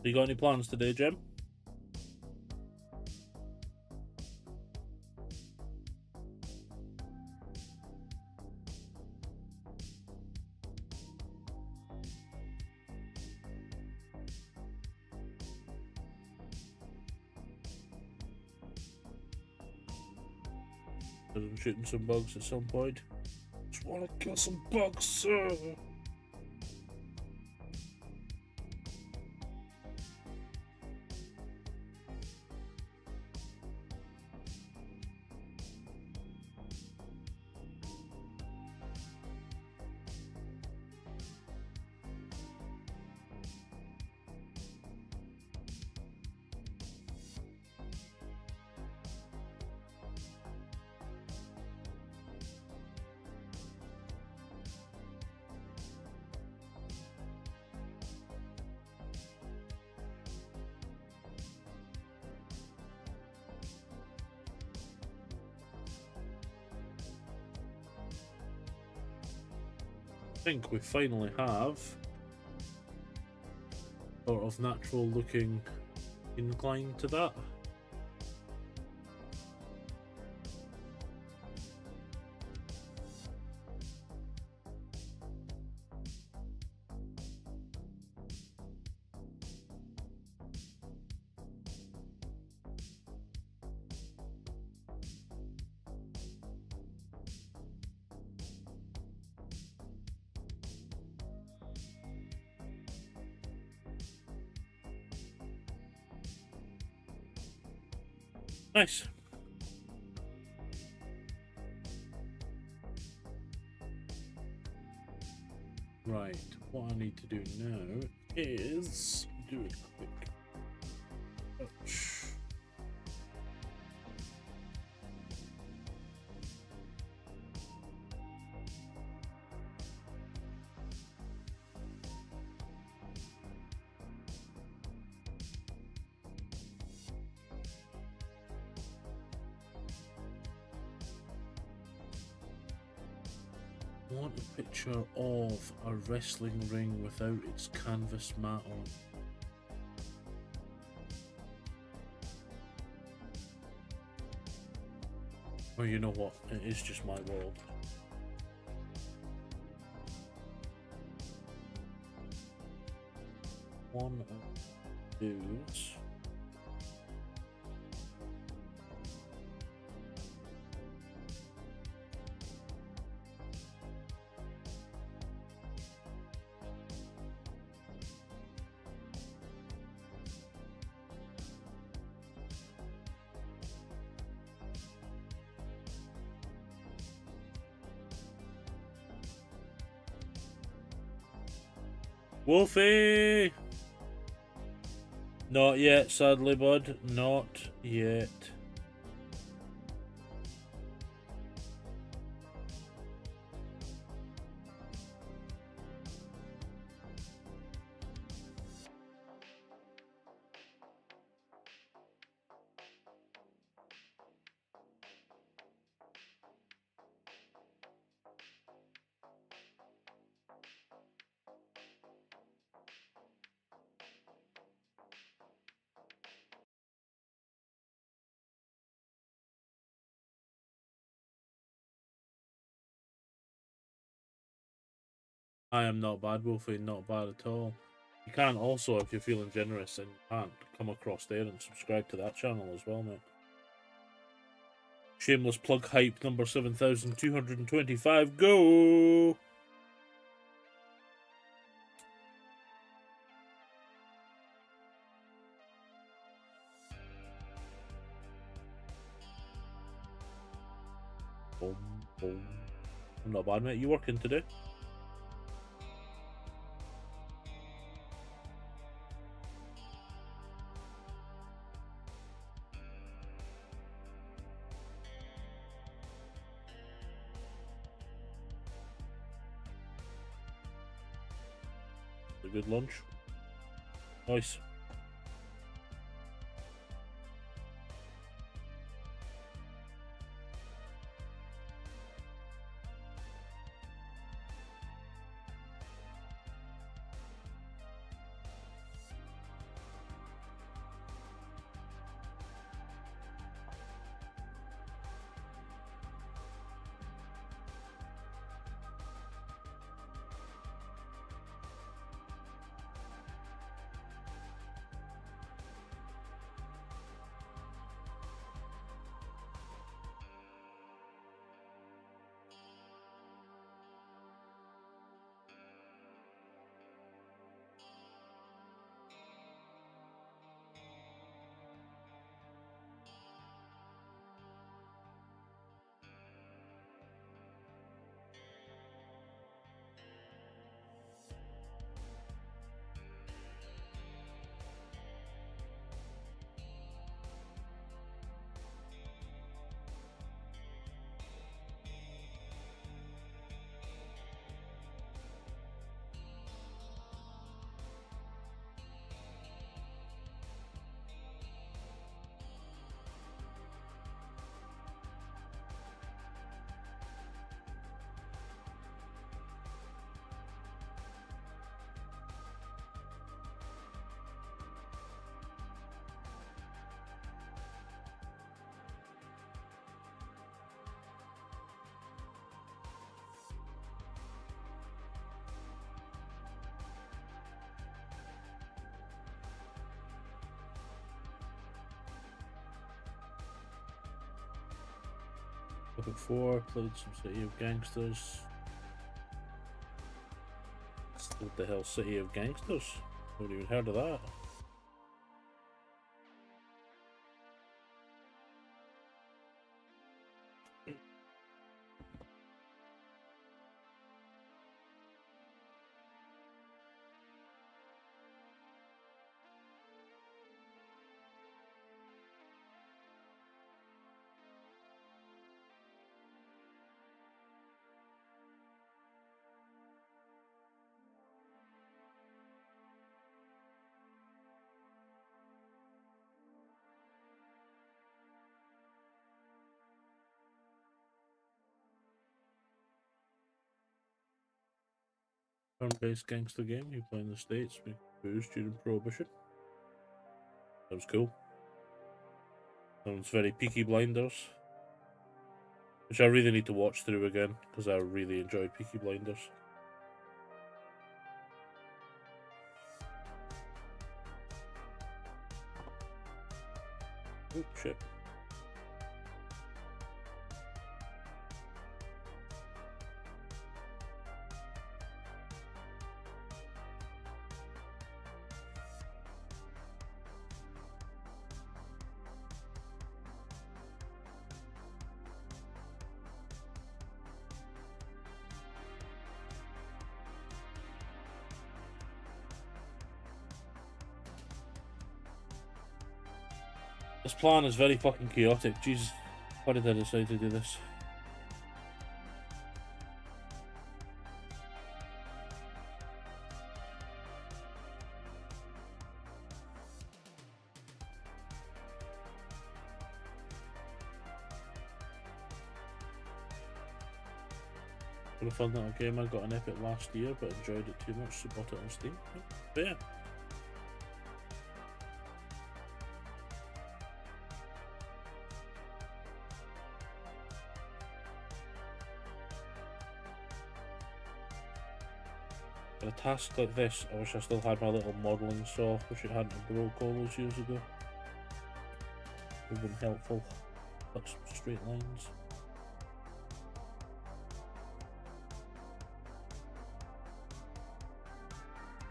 You got any plans today, Jim? I'm shooting some bugs at some point. Just wanna kill some bugs, sir. I think we finally have sort of natural looking incline to that. Nice. Right, what I need to do now is do a quick touch. I want a picture of a wrestling ring without its canvas mat on. Or you know what, it is just my world. One of those. Wolfie! Not yet, sadly, bud. Not yet. I am not bad, Wolfie, not bad at all. You can also, if you're feeling generous and you can't, come across there and subscribe to that channel as well, mate. Shameless plug hype number 7,225. Go! Boom, boom. I'm not bad, mate. You working today? A good lunch. Nice. Level 4, played some City of Gangsters. What the hell, City of Gangsters? Haven't even heard of that. Turn-based gangster game. You play in the States, make booze during Prohibition. Sounds cool. Sounds very Peaky Blinders. Which I really need to watch through again, because I really enjoyed Peaky Blinders. Oh, shit. This plan is very fucking chaotic. Jesus, why did I decide to do this? Would have fun that game. I got an epic last year, but enjoyed it too much, so bought it on Steam. But yeah. For a task like this, I wish I still had my little modelling saw, which it hadn't broke all those years ago. Would have been helpful. Cut some straight lines.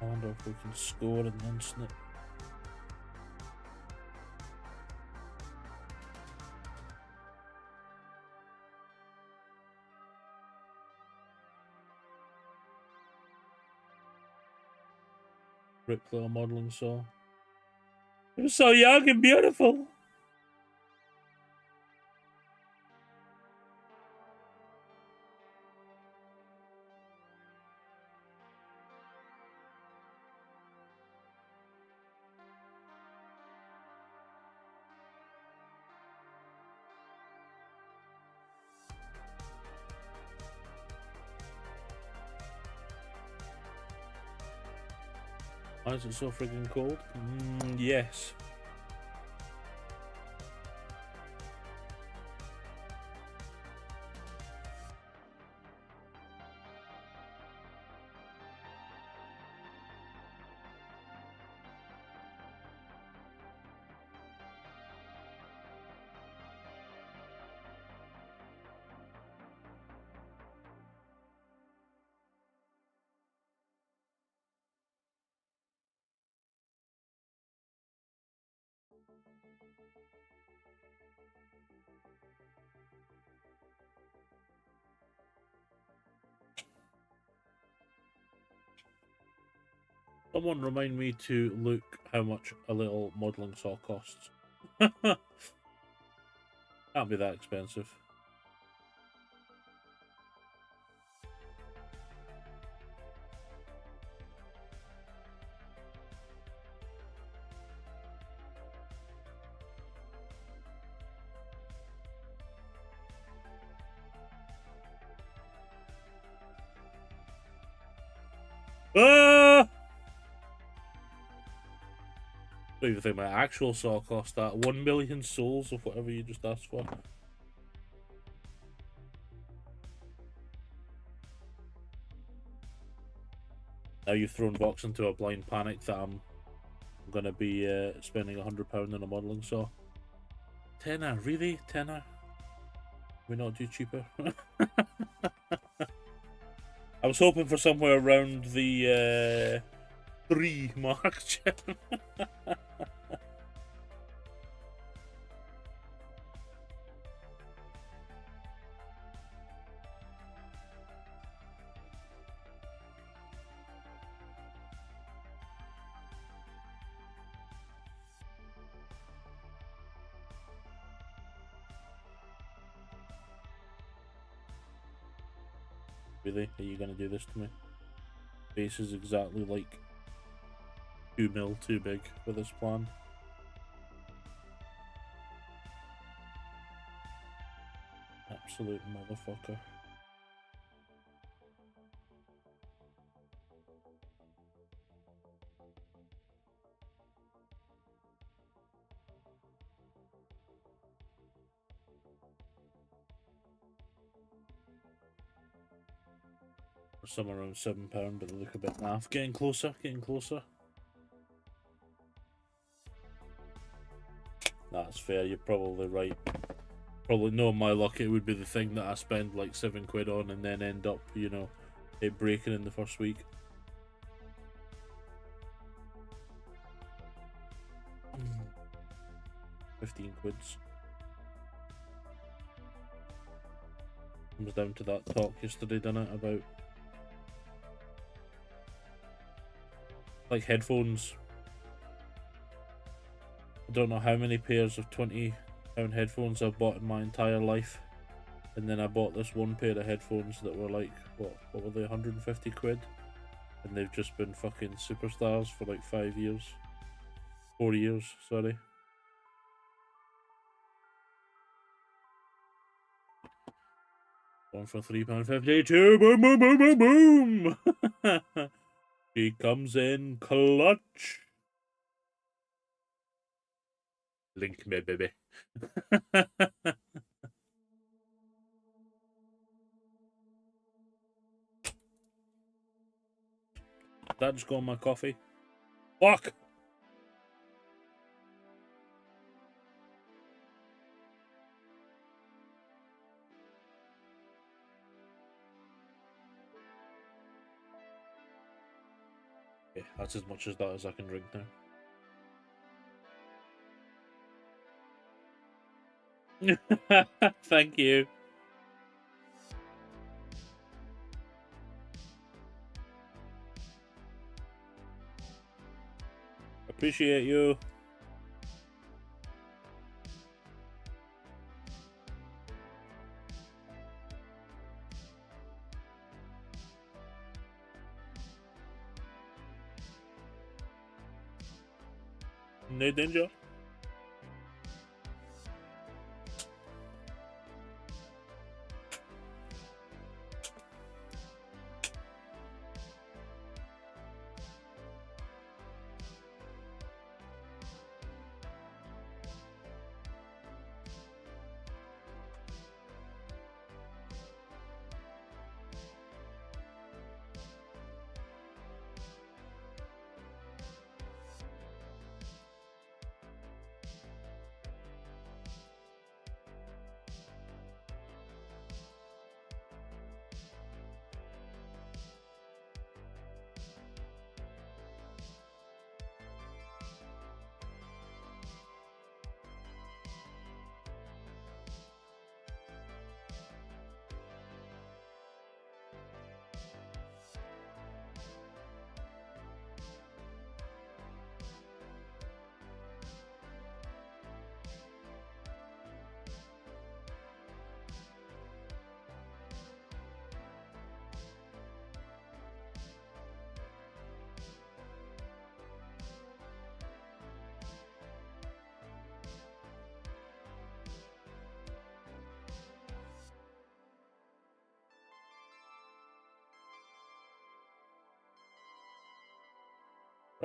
I wonder if we can score and then snip. Rip little modelling saw. It was so young and beautiful. Why is it so friggin' cold? Yes. Someone remind me to look how much a little modelling saw costs. Can't be that expensive. Ah! I don't even think my actual saw cost that. 1 million souls of whatever you just asked for. Now you've thrown Vox into a blind panic that I'm going to be spending £100 on a modelling saw. Tenner, really? Tenner? We not do cheaper? I was hoping for somewhere around the 3 mark. Really? Are you gonna do this to me? Base is exactly like 2 mil too big for this plan. Absolute motherfucker. Somewhere around £7, but they look a bit naff. Getting closer, getting closer. That's fair, you're probably right. Probably knowing my luck, it would be the thing that I spend like £7 on and then end up, you know, it breaking in the first week. £15. Comes down to that talk yesterday, didn't it, about like headphones. I don't know how many pairs of £20 headphones I've bought in my entire life, and then I bought this one pair of headphones that were like what were they, £150, and they've just been fucking superstars for like 5 years, 4 years, sorry. One for £3.52. Boom, boom, boom, boom, boom. She comes in clutch. Link me, baby. that just go on my coffee? Fuck! Okay, that's as much as that as I can drink now. Thank you. Appreciate you. No danger.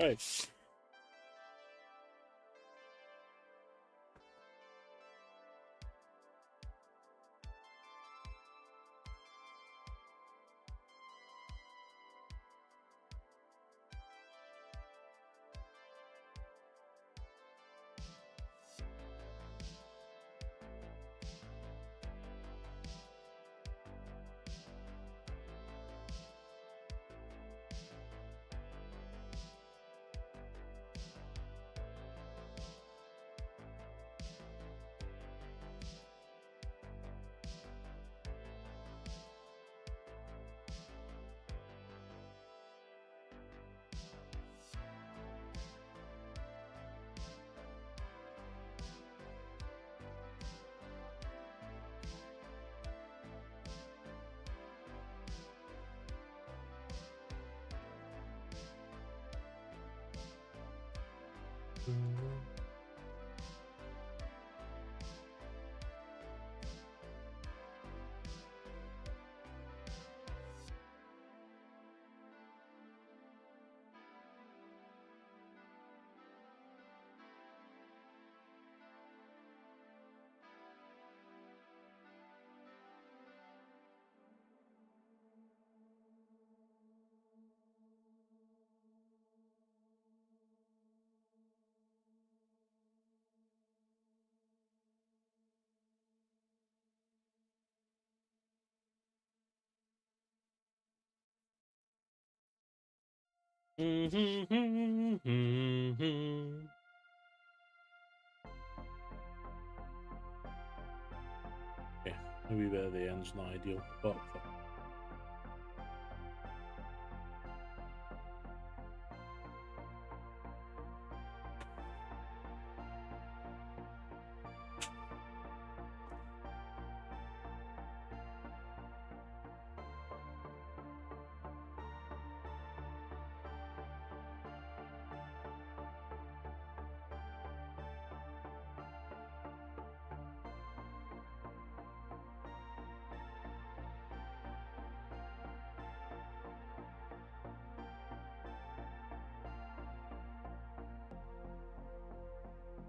Right. Okay, maybe where the end's not ideal, but fuck.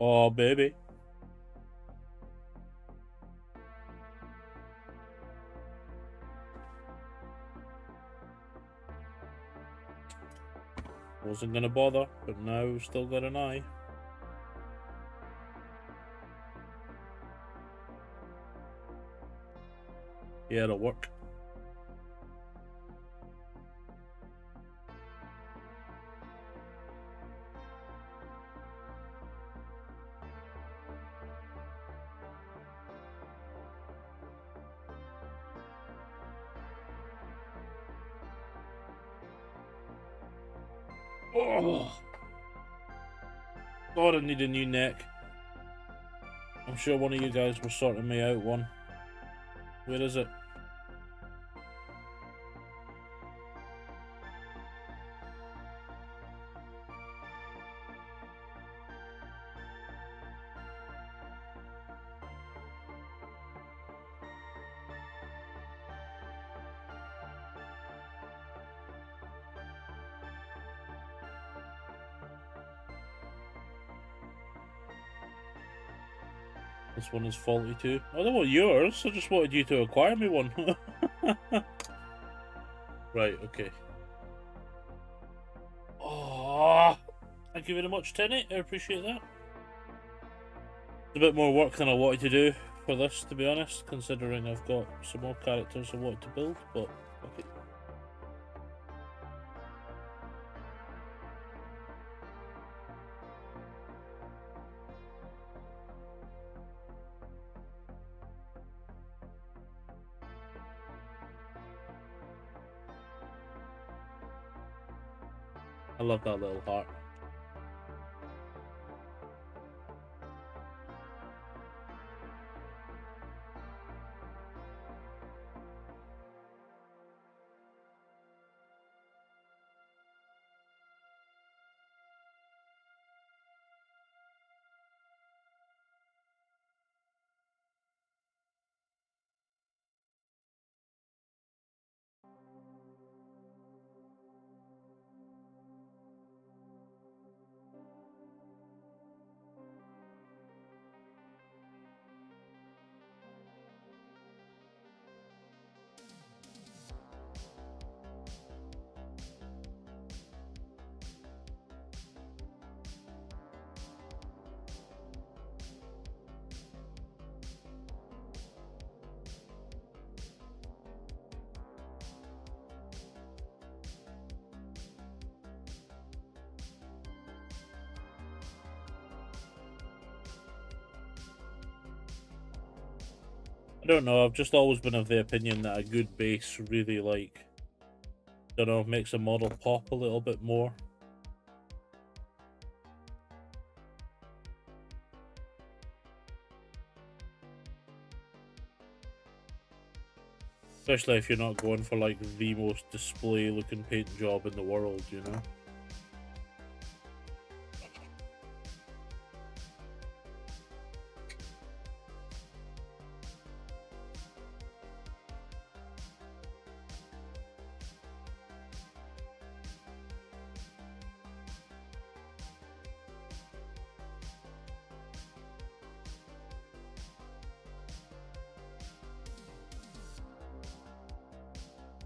Oh, baby. Wasn't gonna bother, but now still got an eye. Yeah, it'll work. Oh, God, I need a new neck. I'm sure one of you guys was sorting me out one. Where is it? This one is faulty too. I don't want yours, I just wanted you to acquire me one. Right, okay. Oh, thank you very much, Tenny. I appreciate that. It's a bit more work than I wanted to do for this, to be honest, considering I've got some more characters I wanted to build, but okay. I love that little heart. I don't know, I've just always been of the opinion that a good base really, like, don't know, makes a model pop a little bit more. Especially if you're not going for, like, the most display looking paint job in the world, you know?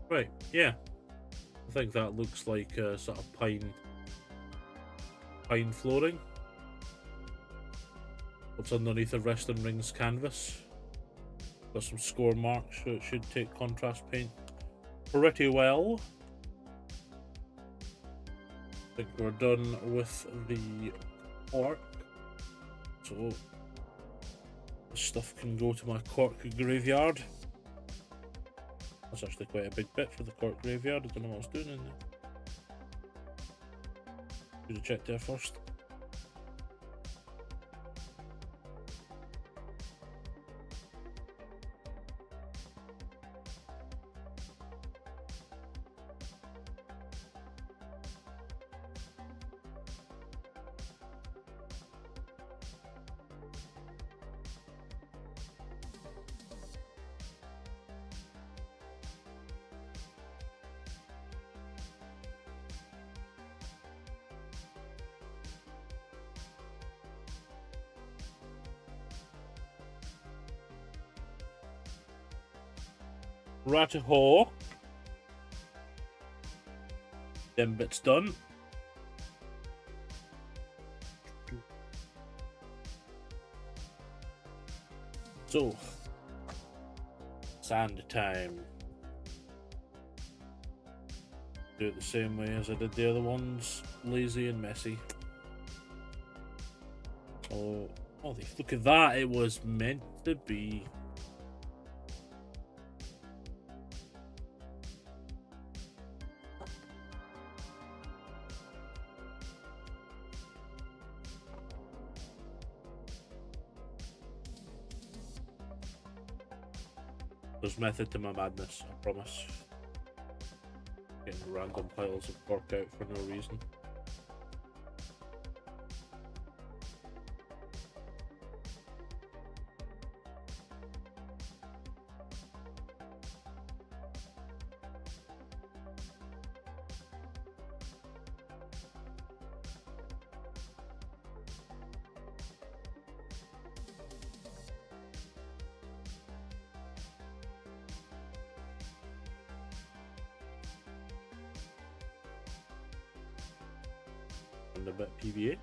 Right, yeah. I think that looks like a sort of pine flooring. What's underneath the Resting Rings canvas. Got some score marks, so it should take contrast paint pretty well. I think we're done with the cork. So the stuff can go to my cork graveyard. That's actually quite a big bit for the cork graveyard. I don't know what I was doing in there. Should have checked there first. Right-a-ho. Them bits done. So, sand time. Do it the same way as I did the other ones, lazy and messy. Oh, look at that! It was meant to be. There's method to my madness, I promise. Getting random piles of cork out for no reason. And a bit PVA.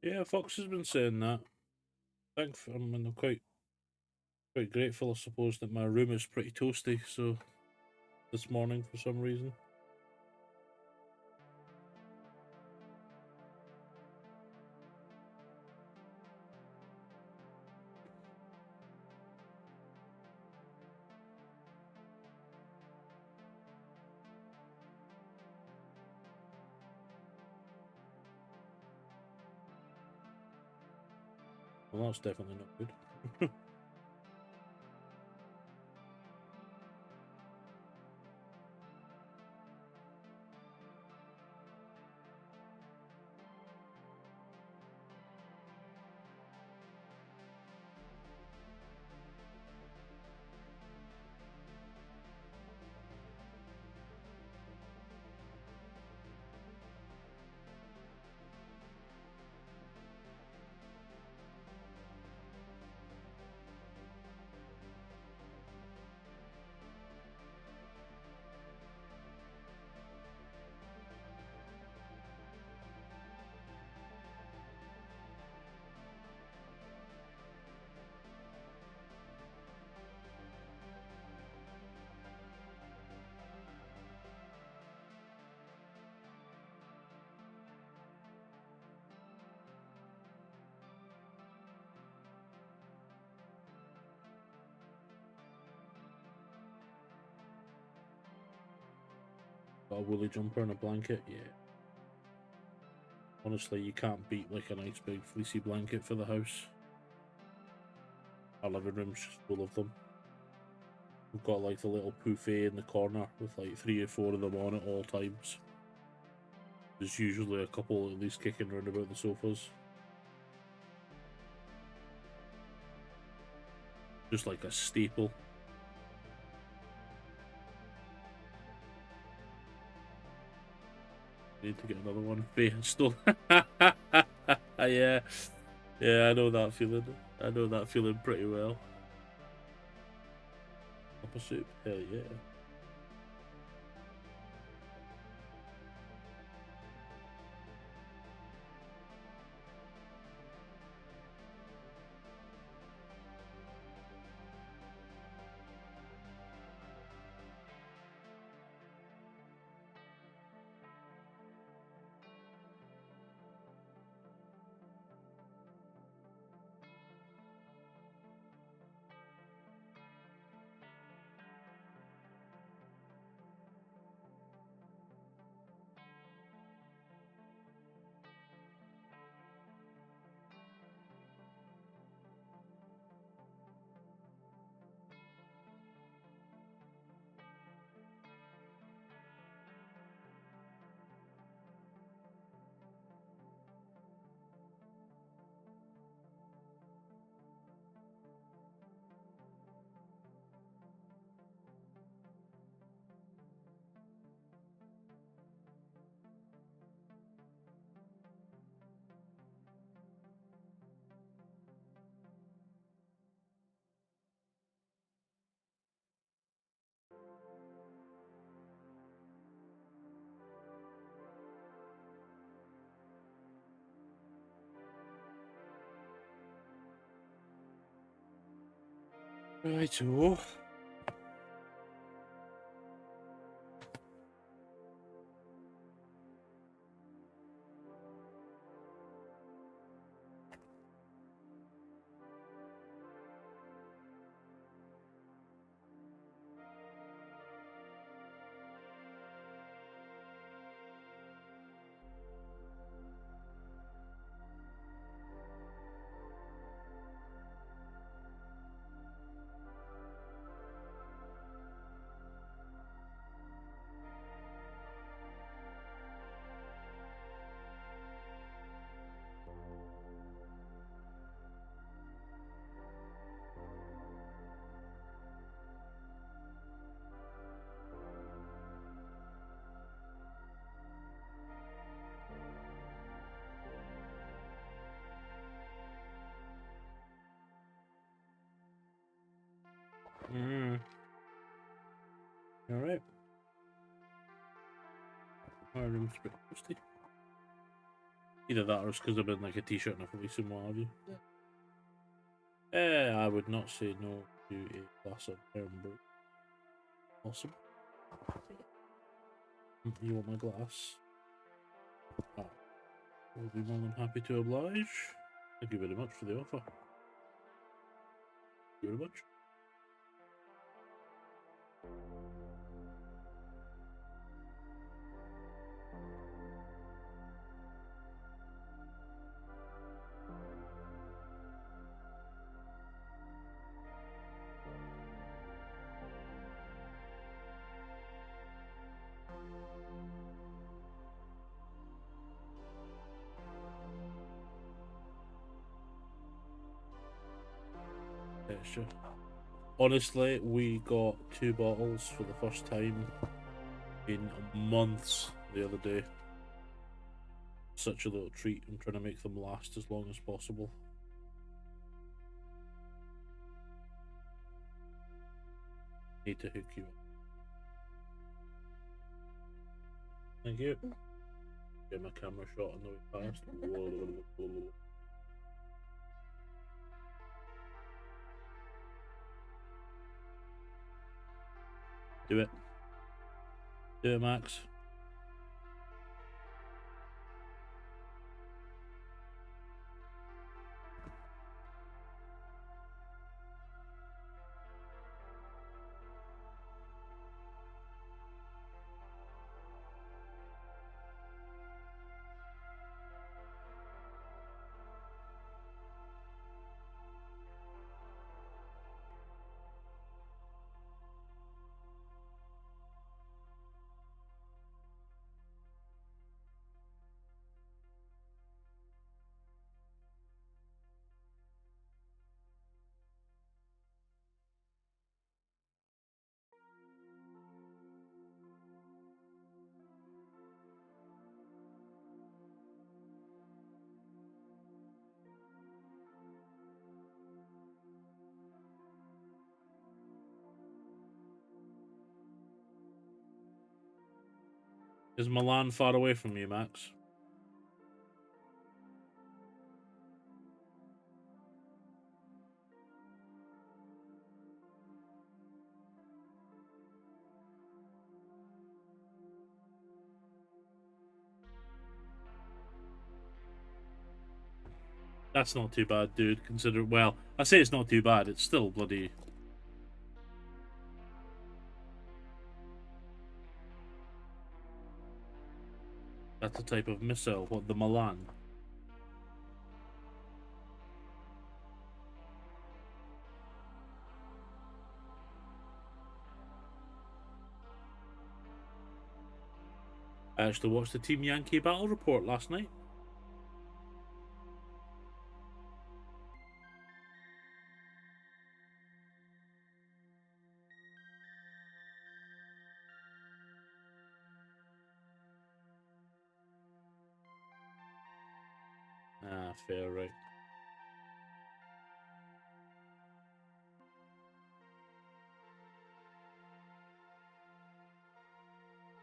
Yeah, Fox has been saying that. I mean, I'm quite grateful, I suppose, that my room is pretty toasty. So this morning, for some reason. Well, that's definitely not good. Got a woolly jumper and a blanket, yeah. Honestly, you can't beat like a nice big fleecy blanket for the house. Our living room's just full of them. We've got like the little buffet in the corner with like 3 or 4 of them on at all times. There's usually a couple at least kicking around about the sofas. Just like a staple. Need to get another one. Still. Yeah. Yeah, I know that feeling. I know that feeling pretty well. Upper soup? Hell yeah. Righto. Alright. My room's a bit musty. Either that or it's because I've been like a t-shirt and a fleece and what have you. I would not say no to a glass of Edinburgh. Awesome. You want my glass? Ah, I'll be more than happy to oblige. Thank you very much for the offer. Thank you very much. Yeah, sure. Honestly, we got 2 bottles for the first time in months the other day. Such a little treat. I'm trying to make them last as long as possible. Need to hook you up. Thank you. Get my camera shot on the way past. Do it. Do it, Max. Is Milan far away from you, Max? That's not too bad, dude. Consider, well, I say it's not too bad. It's still bloody. That's a type of missile. What, the Milan? I actually watched the Team Yankee battle report last night. Ah, fair, right.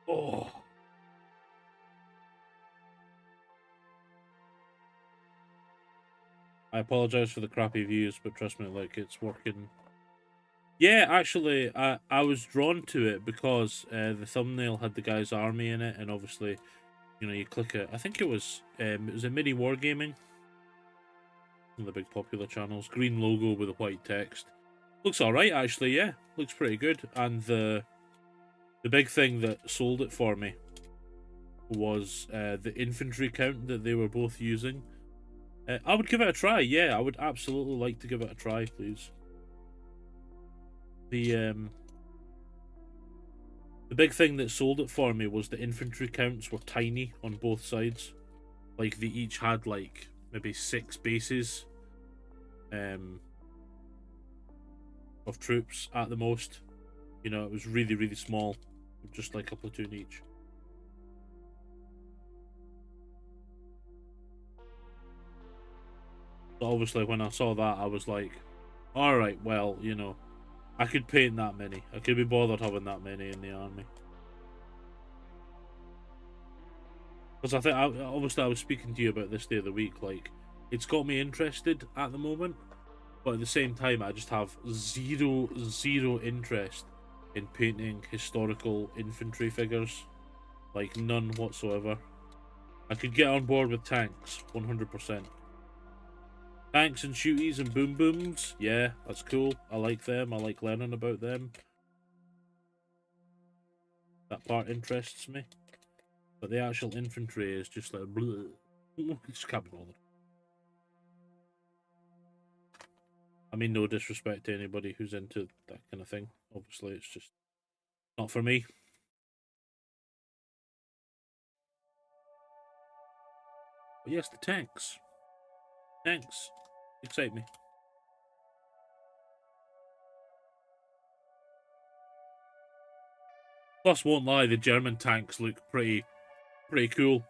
Oh. I apologize for the crappy views, but trust me, like, it's working. Yeah, actually, I was drawn to it because the thumbnail had the guy's army in it, and obviously, you know, you click it. I think it was a mini wargaming, one of the big popular channels. Green logo with a white text. Looks all right, actually. Yeah, looks pretty good. And the big thing that sold it for me was the infantry count that they were both using. I would give it a try. Yeah, I would absolutely like to give it a try, please. The big thing that sold it for me was the infantry counts were tiny on both sides. Like they each had like maybe 6 bases of troops at the most. You know, it was really, really small, just like a platoon each. So obviously, when I saw that, I was like, all right, well, you know, I could paint that many. I could be bothered having that many in the army. Because obviously, I was speaking to you about this day of the week. Like, it's got me interested at the moment, but at the same time, I just have zero interest in painting historical infantry figures. Like, none whatsoever. I could get on board with tanks, 100%. Tanks and shooties and boom booms, yeah, that's cool. I like them. I like learning about them. That part interests me. But the actual infantry is just like, bleh. Just can't be bothered. I mean, no disrespect to anybody who's into that kind of thing. Obviously, it's just not for me. But yes, the tanks. Tanks excite me. Plus, won't lie, the German tanks look pretty cool.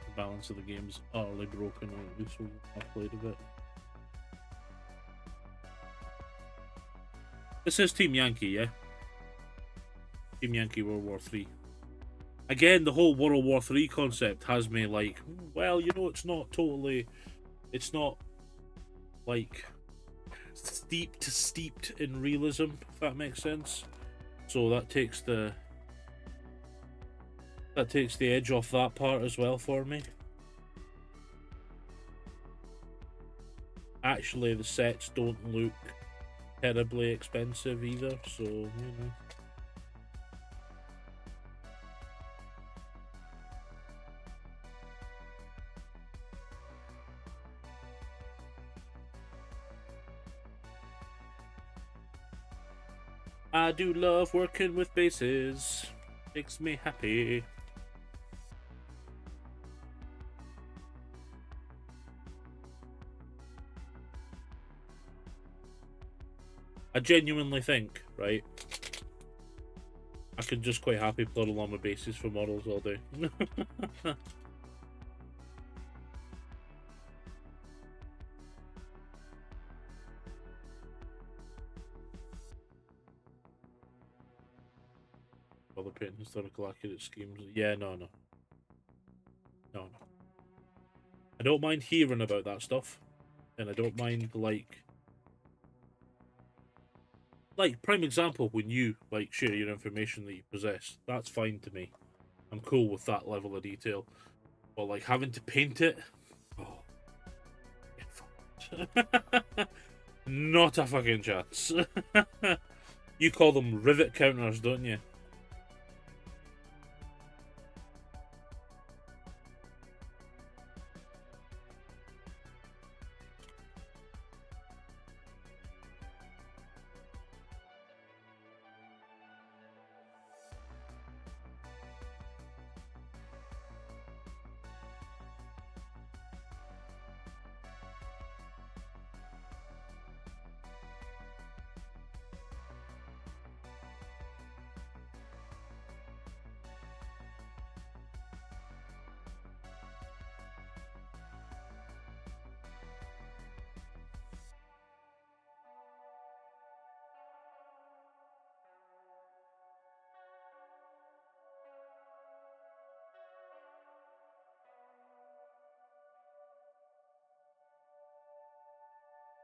The balance of the game's utterly broken, or at least I've played a bit. This is Team Yankee, yeah? Team Yankee World War 3. Again, the whole World War 3 concept has me like, well, you know, it's not like steeped in realism, if that makes sense. So that takes the edge off that part as well for me. Actually, the sets don't look terribly expensive either, so you know. I do love working with bases. Makes me happy. I genuinely think, right, I could just quite happy plot along my bases for models all day. Other painting historical accurate schemes. Yeah, no. I don't mind hearing about that stuff, and I don't mind like prime example when you like share your information that you possess. That's fine to me. I'm cool with that level of detail. But like having to paint it, oh, not a fucking chance. You call them rivet counters, don't you?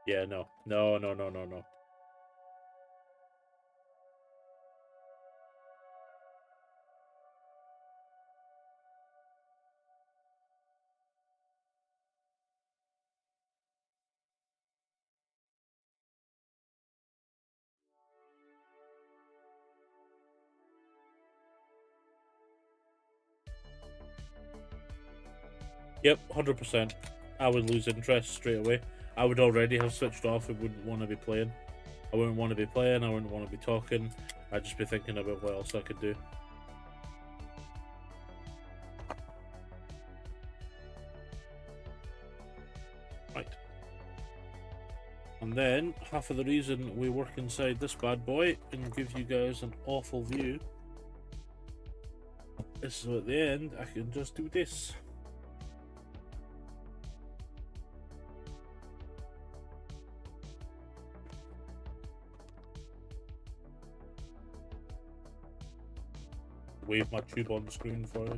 Yeah, no. No, no, no, no, no. Yep, 100%. I would lose interest straight away. I would already have switched off and wouldn't want to be playing. I wouldn't want to be playing, I wouldn't want to be talking. I'd just be thinking about what else I could do. Right. And then, half of the reason we work inside this bad boy and give you guys an awful view is so at the end, I can just do this. Wave my tube on the screen for you.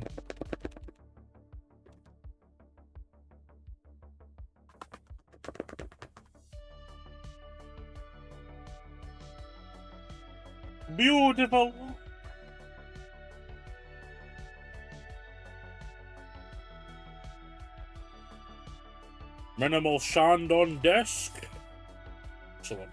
Beautiful! Minimal sand on desk. Excellent.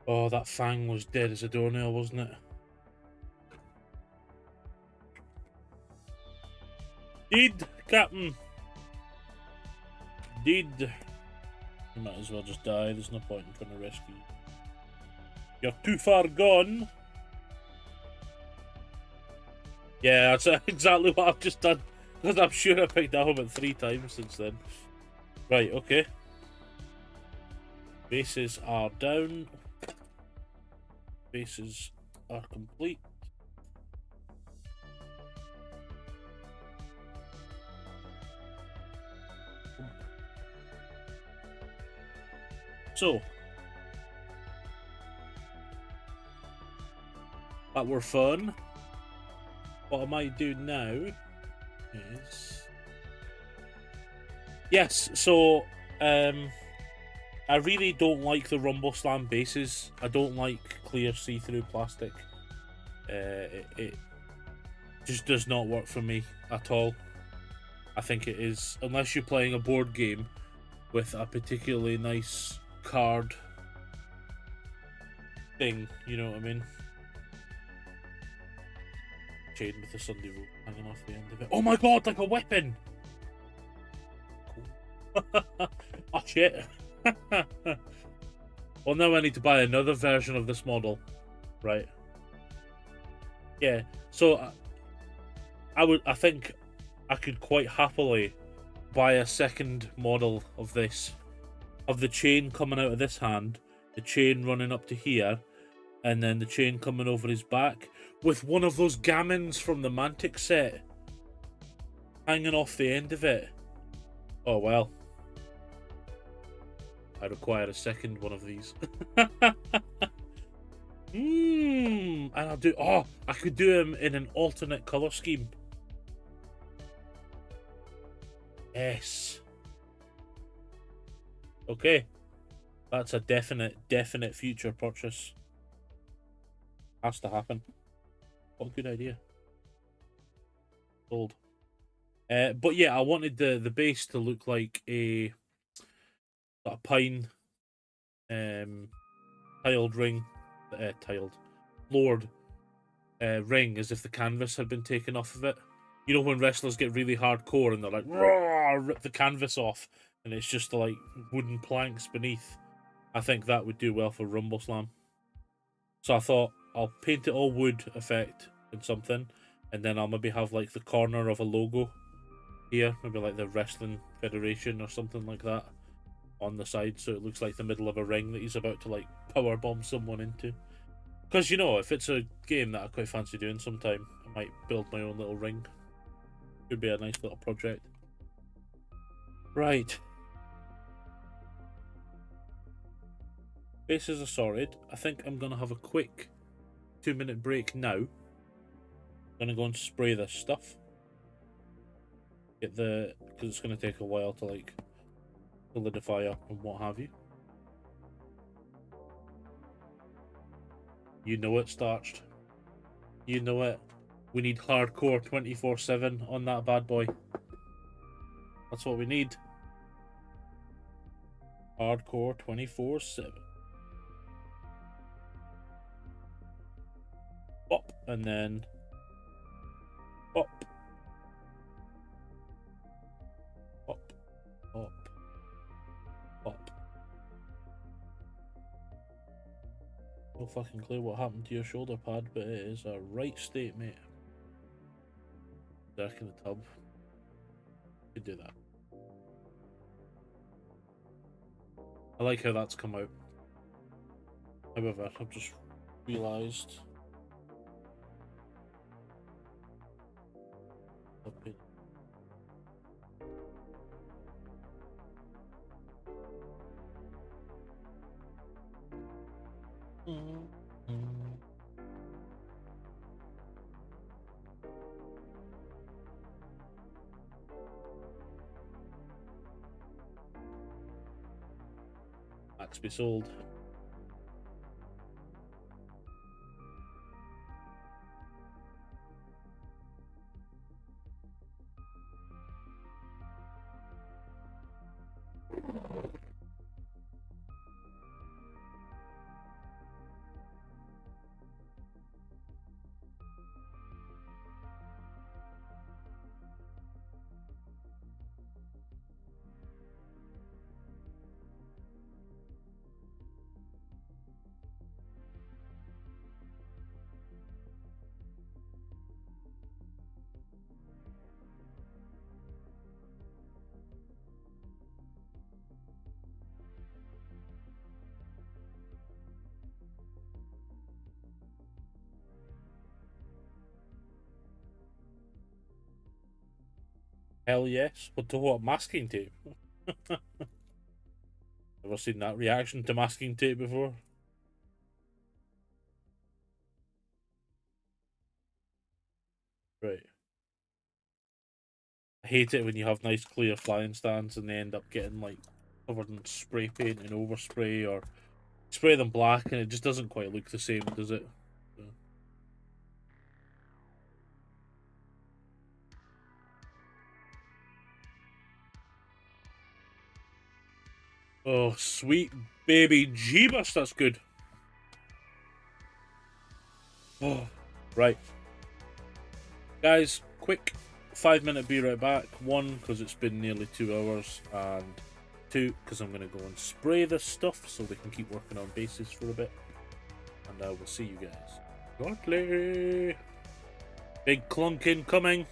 Oh, that fang was dead as a doornail, wasn't it? Deed, Captain! Deed. You might as well just die, there's no point in trying to rescue you. You're too far gone! Yeah, that's exactly what I've just done. Because I'm sure I picked that up at 3 times since then. Right, okay. Bases are down. Bases are complete. So, that were fun. What I might do now is... Yes, so, I really don't like the Rumble Slam bases. I don't like clear see-through plastic. It just does not work for me at all. I think it is, unless you're playing a board game with a particularly nice card thing, you know what I mean? Chain with the Sunday rope hanging off the end of it. Oh my god, like a weapon! Oh shit. Well, now I need to buy another version of this model. Right. Yeah, so I think I could quite happily buy a second model of this. Of the chain coming out of this hand, the chain running up to here, and then the chain coming over his back, with one of those gammons from the Mantic set hanging off the end of it. Oh well. I require a second one of these. And I'll do... Oh, I could do him in an alternate colour scheme. Yes. Okay. That's a definite future purchase. Has to happen. What a good idea. Sold. But yeah, I wanted the base to look like a pine tiled ring, floored ring, as if the canvas had been taken off of it. You know when wrestlers get really hardcore and they're like, "Roar!" Rip the canvas off, and it's just like wooden planks beneath. I think that would do well for Rumble Slam. So I thought I'll paint it all wood effect and something, and then I'll maybe have like the corner of a logo here, maybe like the Wrestling Federation or something like that on the side, so it looks like the middle of a ring that he's about to like power bomb someone into. Because you know, if it's a game that I quite fancy doing sometime, I might build my own little ring. Could be a nice little project. Right. Bases are sorted. I think I'm gonna have a quick 2-minute break now. Gonna go and spray this stuff. Get the, because it's gonna take a while to like solidify up and what have you. You know it, Starched. You know it. We need hardcore 24/7 on that bad boy. That's what we need. Hardcore 24/7. Pop, and then pop. Pop. Pop. Pop. No fucking clue what happened to your shoulder pad, but it is a right state, mate. Back in the tub. Could do that. I like how that's come out. However, I've just realised. Max be sold. Hell yes. But to what? Masking tape? Ever seen that reaction to masking tape before? Right. I hate it when you have nice clear flying stands and they end up getting like covered in spray paint and overspray, or spray them black and it just doesn't quite look the same, does it? So. Oh, sweet baby Jeebus, that's good. Oh, right. Guys, quick 5-minute be right back. 1, because it's been nearly 2 hours, and 2, because I'm going to go and spray this stuff so we can keep working on bases for a bit. And I will see you guys shortly. Big clunk incoming.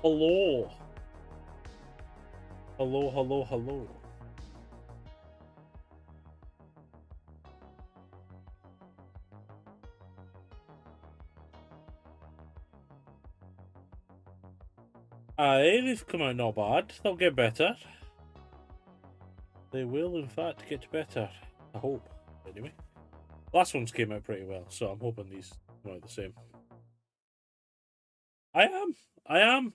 Hello. Hello, hello, hello. Aye, they've come out not bad. They'll get better. They will, in fact, get better. I hope. Anyway. Last ones came out pretty well, so I'm hoping these come out the same. I am. I am.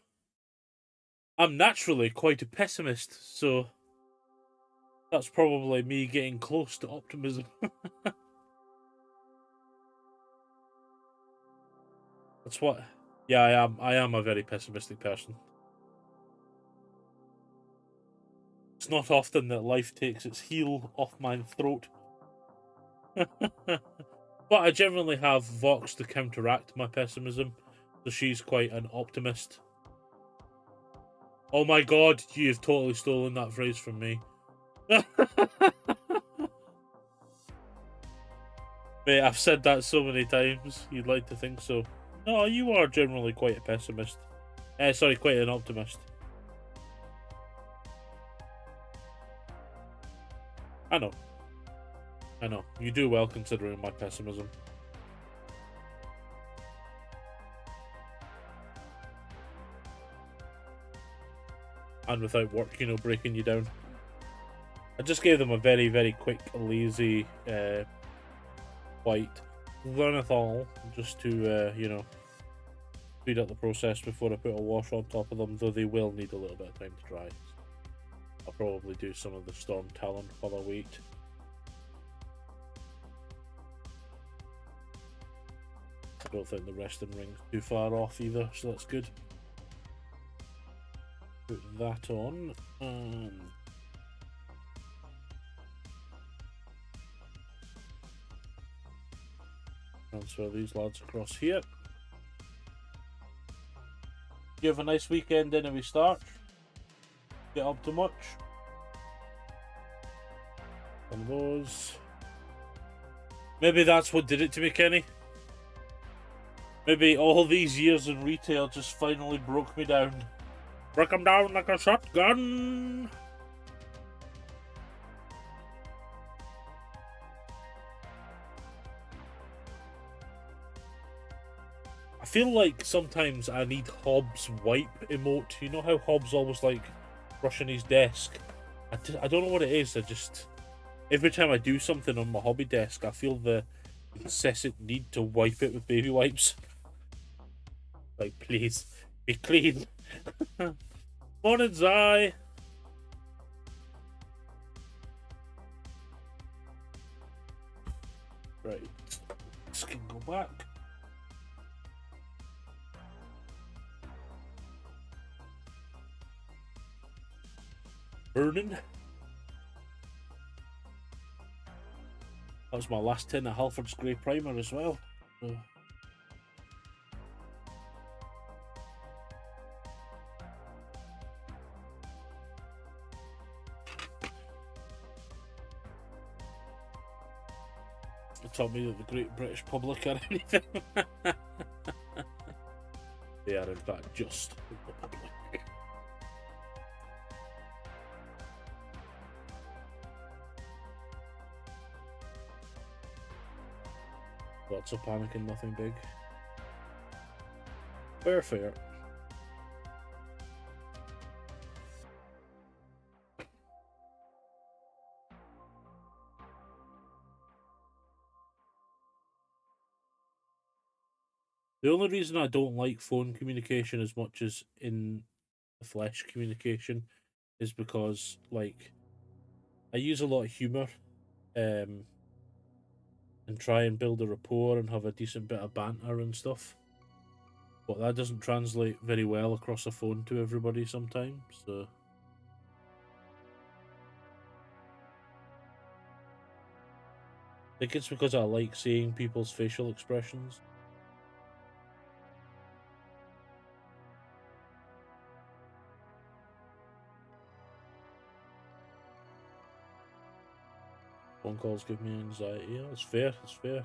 I'm naturally quite a pessimist, so that's probably me getting close to optimism. That's what. Yeah, I am. I am a very pessimistic person. It's not often that life takes its heel off my throat. But I generally have Vox to counteract my pessimism, so she's quite an optimist. Oh my god, you've totally stolen that phrase from me. Mate, I've said that so many times, you'd like to think so. No, you are generally quite a pessimist. Sorry, quite an optimist. I know. I know. You do well considering my pessimism. And without work, you know, breaking you down. I just gave them a very, very quick, lazy, white Vernithal, just to, you know, speed up the process before I put a wash on top of them, though they will need a little bit of time to dry. I'll probably do some of the Storm Talon while I wait. I don't think the resting ring's too far off either, so that's good. Put that on, and transfer these lads across here. You have a nice weekend then if we start. Get up to much. One of those. Maybe that's what did it to me, Kenny. Maybe all these years in retail just finally broke me down. Break them down like a shotgun. I feel like sometimes I need Hobbs' wipe emote. You know how Hobbs always like brushing his desk? I don't know what it is. I just, every time I do something on my hobby desk, I feel the incessant need to wipe it with baby wipes. Like, please, be clean. Morning, Zai. Right, this can go back. Burning. That was my last tin of Halford's Grey Primer as well. So. Tell me that the great British public are anything. They are in fact just the public. Lots of panicking, nothing big. Fair, fair. The only reason I don't like phone communication as much as in the flesh communication is because, like, I use a lot of humour and try and build a rapport and have a decent bit of banter and stuff. But that doesn't translate very well across a phone to everybody sometimes, so... I think it's because I like seeing people's facial expressions. Phone calls give me anxiety. Yeah, it's fair, it's fair.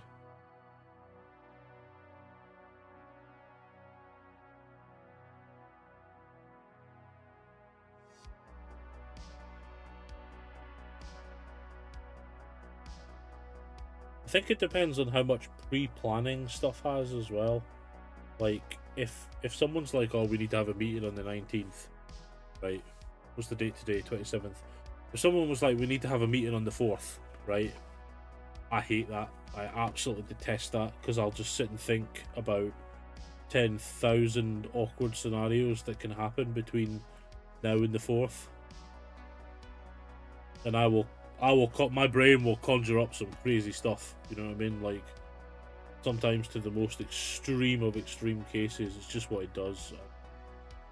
I think it depends on how much pre-planning stuff has as well. Like, if someone's like, oh, we need to have a meeting on the 19th, right? What's the date today? 27th. If someone was like, we need to have a meeting on the 4th, right? I hate that. I absolutely detest that, because I'll just sit and think about 10,000 awkward scenarios that can happen between now and the 4th. And my brain will conjure up some crazy stuff, you know what I mean? Like, sometimes to the most extreme of extreme cases, it's just what it does.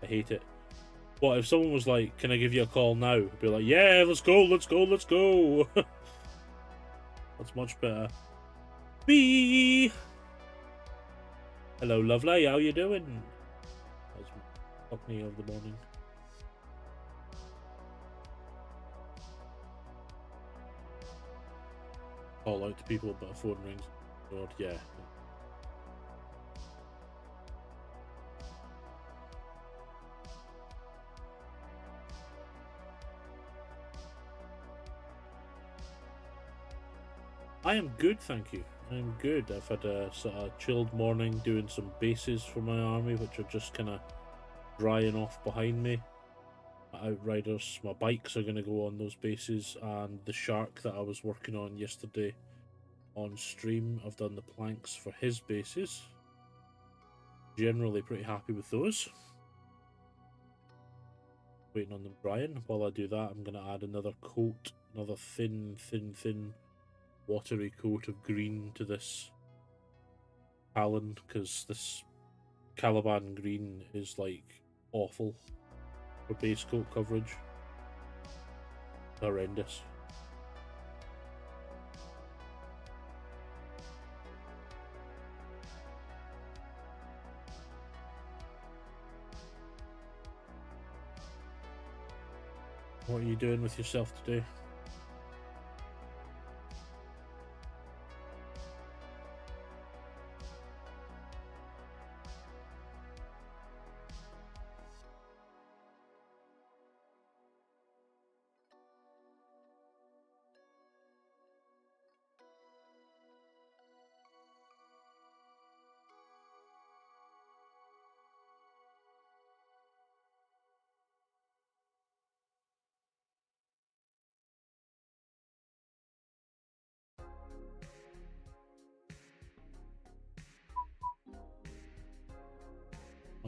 I hate it. But if someone was like, can I give you a call now? I'd be like, yeah, let's go, let's go, let's go. That's much better. B. Hello, lovely, how you doing? That's my company of the morning. Call out to people, but a phone rings. God, yeah. I am good, thank you. I am good. I've had a sort of chilled morning doing some bases for my army, which are just kind of drying off behind me. My outriders, my bikes are going to go on those bases, and the shark that I was working on yesterday on stream, I've done the planks for his bases. Generally pretty happy with those. Waiting on them drying. While I do that, I'm going to add another coat, another thin watery coat of green to this Talon, because this Caliban green is like awful for base coat coverage. Horrendous. What are you doing with yourself today?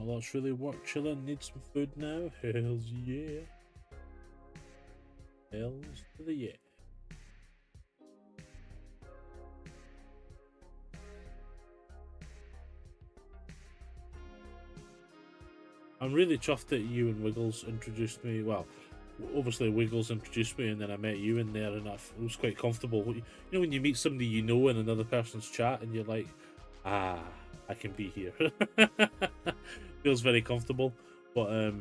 Oh, that's really work chilling. Need some food now. Hells yeah. Hells to the yeah. I'm really chuffed that you and Wiggles introduced me. Well, obviously Wiggles introduced me, and then I met you in there, and I was quite comfortable. You know, when you meet somebody you know in another person's chat, and you're like, ah, I can be here. Feels very comfortable. But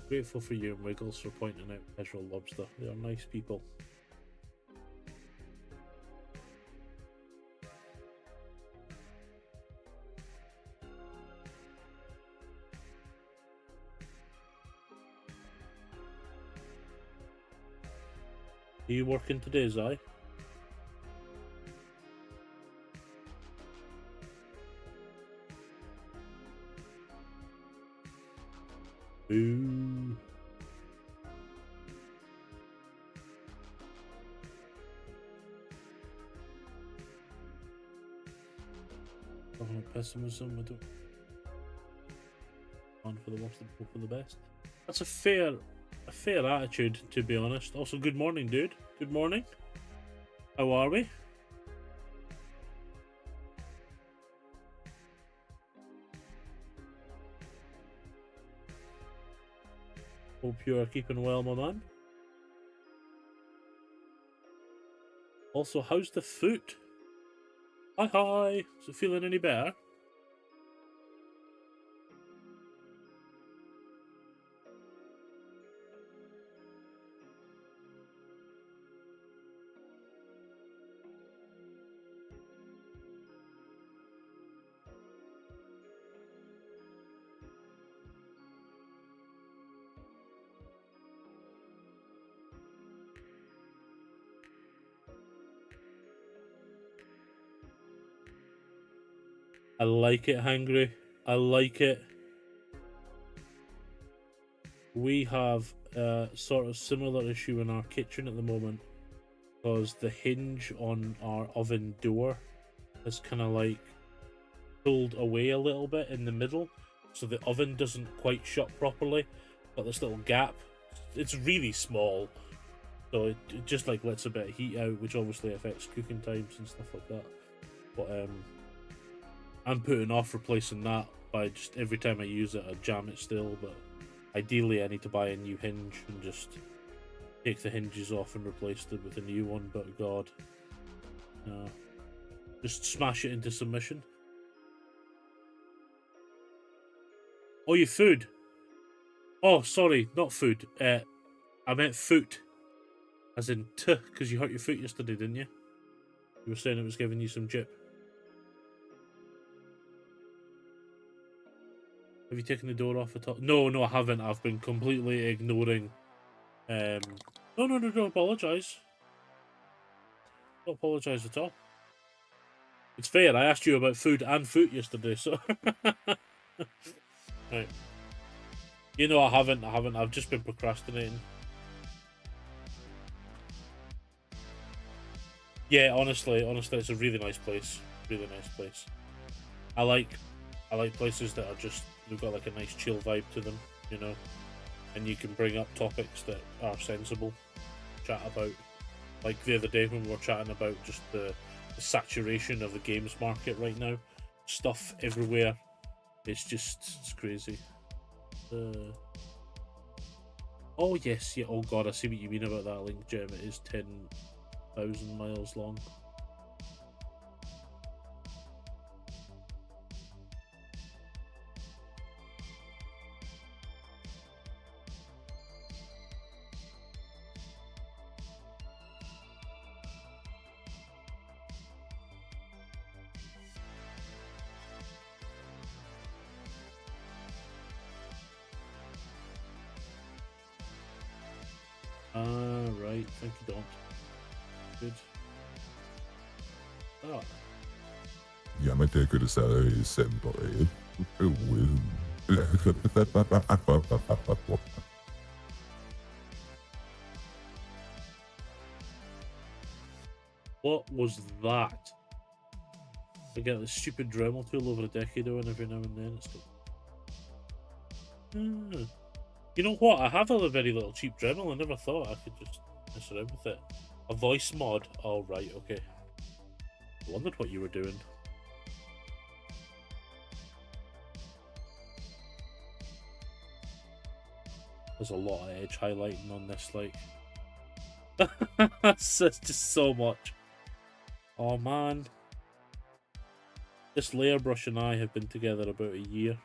grateful for you and Wiggles for pointing out Visual Lobster. They are nice people. Are you working today, Zai? Ooh. Pessimism, I don't plan for the worst and hope for the best. That's a fair attitude, to be honest. Also, good morning, dude. Good morning. How are we? Hope you are keeping well, my man. Also, how's the foot? Hi. Is it feeling any better? I like it, Hangry. I like it. we have a sort of similar issue in our kitchen at the moment because the hinge on our oven door is kind of like pulled away a little bit in the middle, so the oven doesn't quite shut properly. Got this little gap. It's really small, so it just like lets a bit of heat out, which obviously affects cooking times and stuff like that. But I'm putting off replacing that by just every time I use it, I jam it still. But ideally, I need to buy a new hinge and just take the hinges off and replace them with a new one. But God, just smash it into submission. Oh, your food. Oh, sorry, not food. I meant foot, as in t, because you hurt your foot yesterday, didn't you? You were saying it was giving you some jip. Have you taken the door off at all? No, I haven't. I've been completely ignoring. No, don't apologise. Don't apologise at all. It's fair. I asked you about food and foot yesterday, so. Right. You know, I haven't. I've just been procrastinating. Yeah, honestly, it's a really nice place. Really nice place. I like places that are just, they've got like a nice chill vibe to them, you know, and you can bring up topics that are sensible, chat about. Like the other day when we were chatting about just the saturation of the games market right now, stuff everywhere. It's crazy. Oh yes, yeah. Oh God, I see what you mean about that link, Gem. It is 10,000 miles long. Right. Thank you, Don. Good. Oh. やめてください、先輩。What was that? I get this stupid Dremel tool over a decade and every now and then it's got... You know what? I have a very little cheap Dremel. I never thought I could just mess around with it. A voice mod. Oh, right, okay. I wondered what you were doing. There's a lot of edge highlighting on this, like. It's just so much. Oh, man. This layer brush and I have been together about a year.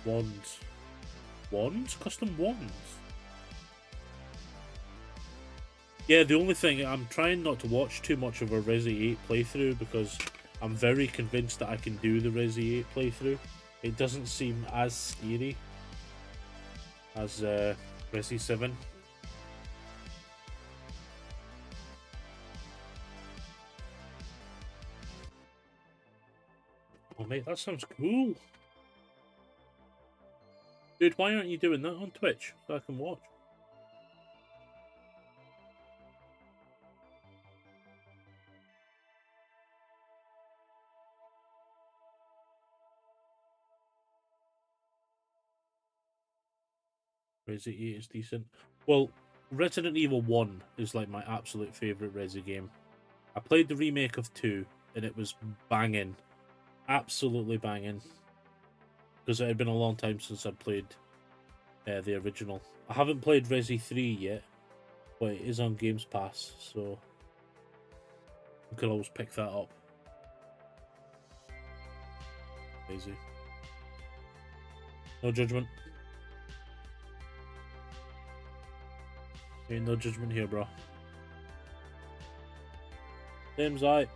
Wands. Wands? Custom wands? Yeah, the only thing, I'm trying not to watch too much of a Resi 8 playthrough because I'm very convinced that I can do the Resi 8 playthrough. It doesn't seem as scary as Resi 7. Oh mate, that sounds cool. Dude, why aren't you doing that on Twitch so I can watch? Resi 8 is decent. Well, Resident Evil 1 is like my absolute favourite Resi game. I played the remake of 2 and it was banging. Absolutely banging. Because it had been a long time since I'd played the original. I haven't played Resi 3 yet, but it is on Games Pass, so you could always pick that up. Easy. No judgment. Ain't no judgment here, bro. Same's I.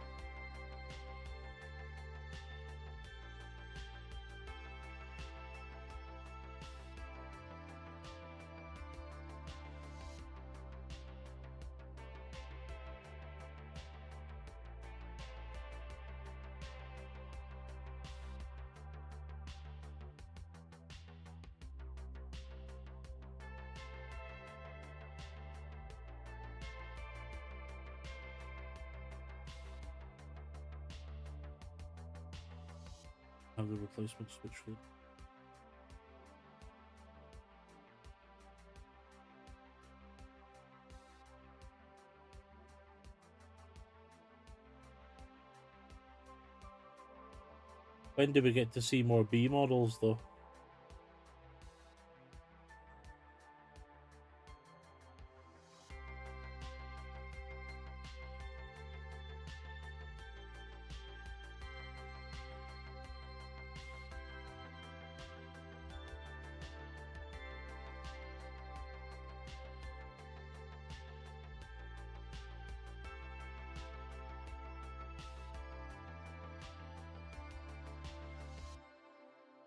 Have the replacement switch for it. When do we get to see more B models, though?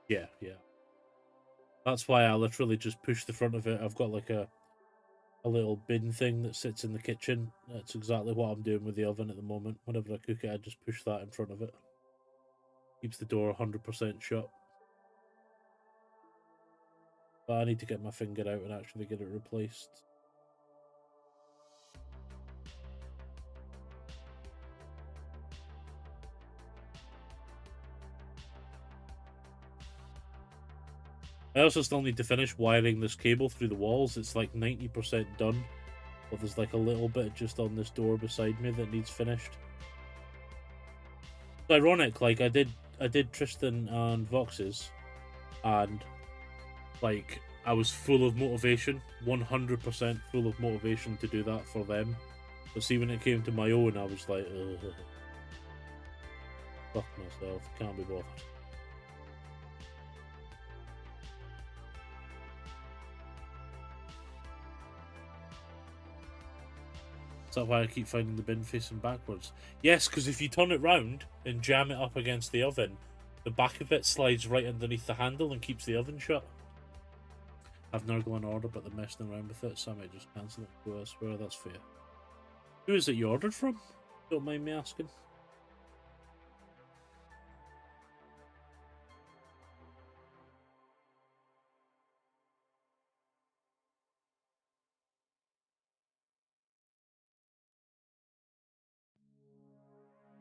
Yeah, yeah. That's why I literally just push the front of it. I've got like a little bin thing that sits in the kitchen. That's exactly what I'm doing with the oven at the moment. Whenever I cook it, I just push that in front of it. Keeps the door 100% shut. But I need to get my finger out and actually get it replaced. I also still need to finish wiring this cable through the walls. It's like 90% done. But there's like a little bit just on this door beside me that needs finished. It's ironic, like I did Tristan and Vox's, and like I was full of motivation, 100% full of motivation to do that for them. But see, when it came to my own, I was like, ugh, fuck myself, can't be bothered. Is that why I keep finding the bin facing backwards? Yes, because if you turn it round and jam it up against the oven, the back of it slides right underneath the handle and keeps the oven shut. I've never got an order, but they're messing around with it, so I might just cancel it and go elsewhere. That's fair. Who is it you ordered from? Don't mind me asking.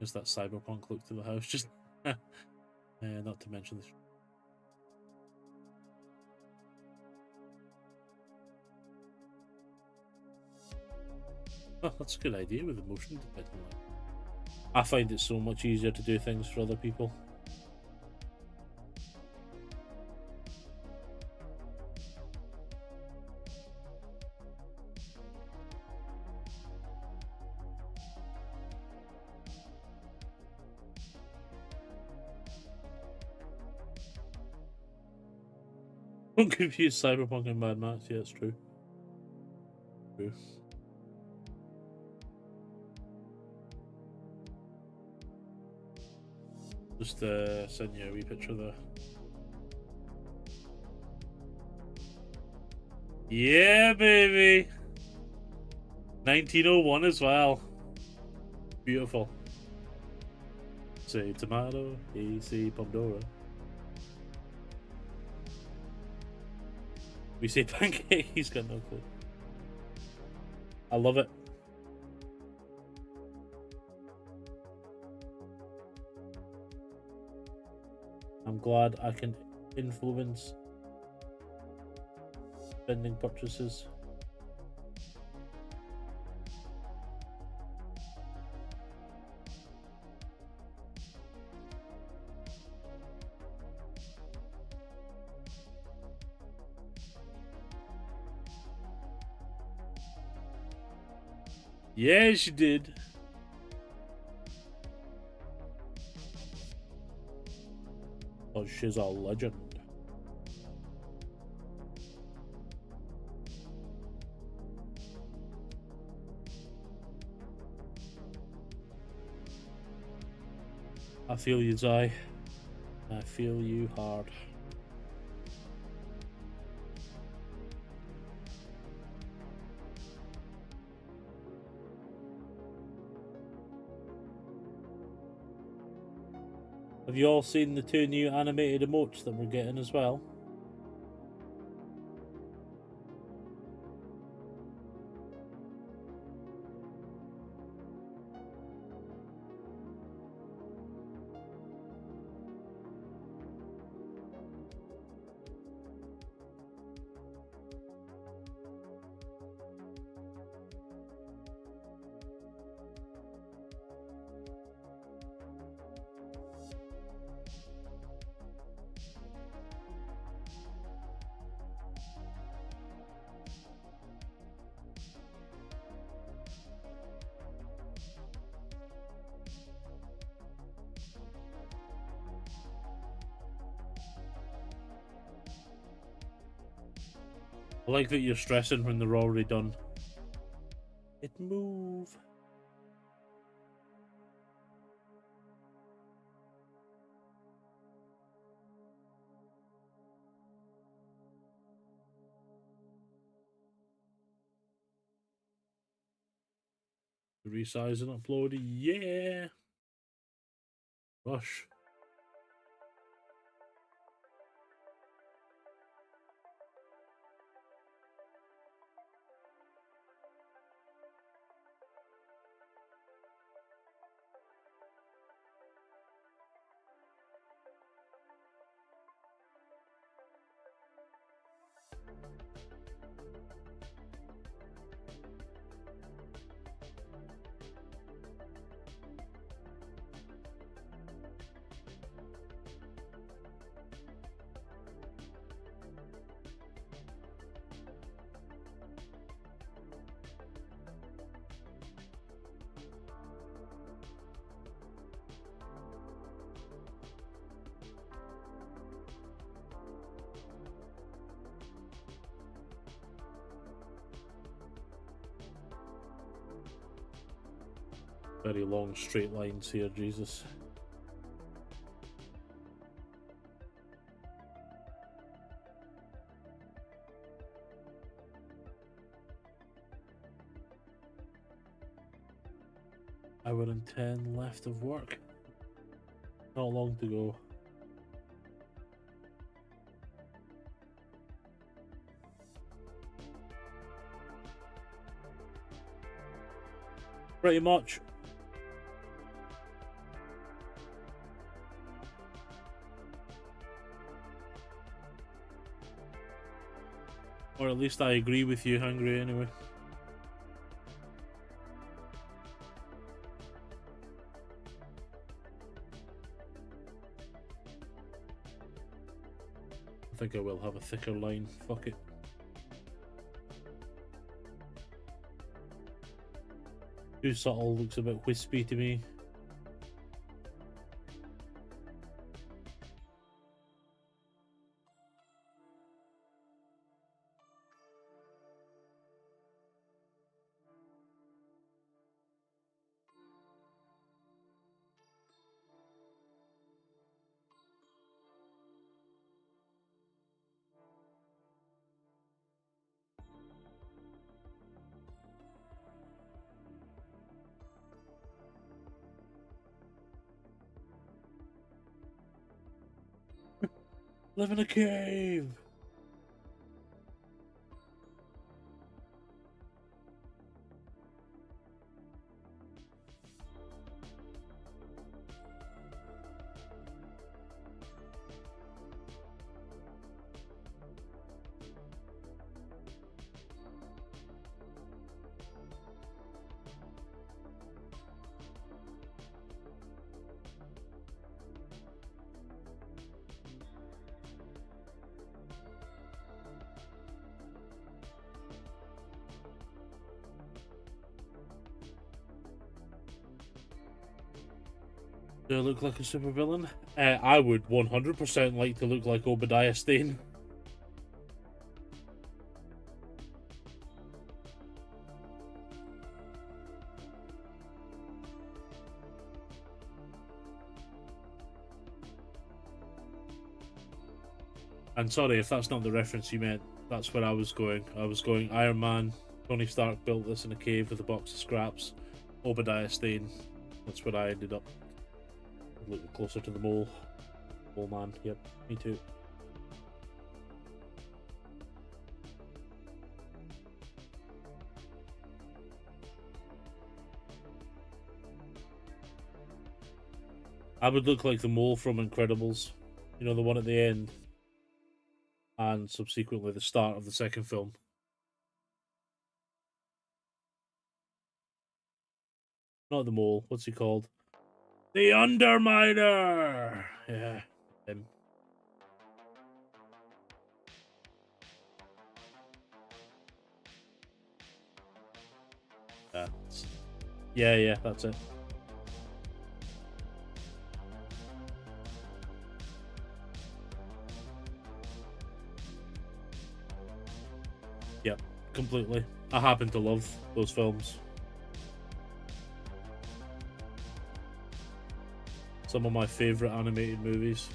Just that cyberpunk look to the house. Just not to mention this. Oh, that's a good idea with the motion detecting. I find it so much easier to do things for other people. Don't confuse Cyberpunk and Mad Max. Yeah, it's true. True. Just send you a wee picture there. Yeah, baby. 1901 as well. Beautiful. Say tomato, say Pandora. We say pancake. He's got no clue. I love it. I'm glad I can influence spending purchases. Yes, you did. Oh, she's a legend. I feel you, Zai. I feel you hard. Have you all seen the 2 new animated emotes that we're getting as well? I like that you're stressing when they're already done. It move. Resize and upload. Yeah. Rush. Very long straight lines here, Jesus. Hour and 10 left of work. Not long to go. Pretty much. Or at least I agree with you, Hungry, anyway. I think I will have a thicker line. Fuck it. Too subtle, looks a bit wispy to me. Live in a cave! Do I look like a supervillain? I would 100% like to look like Obadiah Stane. And sorry if that's not the reference you meant, that's where I was going. I was going Iron Man, Tony Stark built this in a cave with a box of scraps, Obadiah Stane. That's where I ended up. A little closer to the mole. Mole man, yep, me too. I would look like the mole from Incredibles. You know, the one at the end. And subsequently the start of the second film. Not the mole, what's he called? The Underminer! Yeah, him. Yeah, that's it. Yep, completely. I happen to love those films. Some of my favorite animated movies.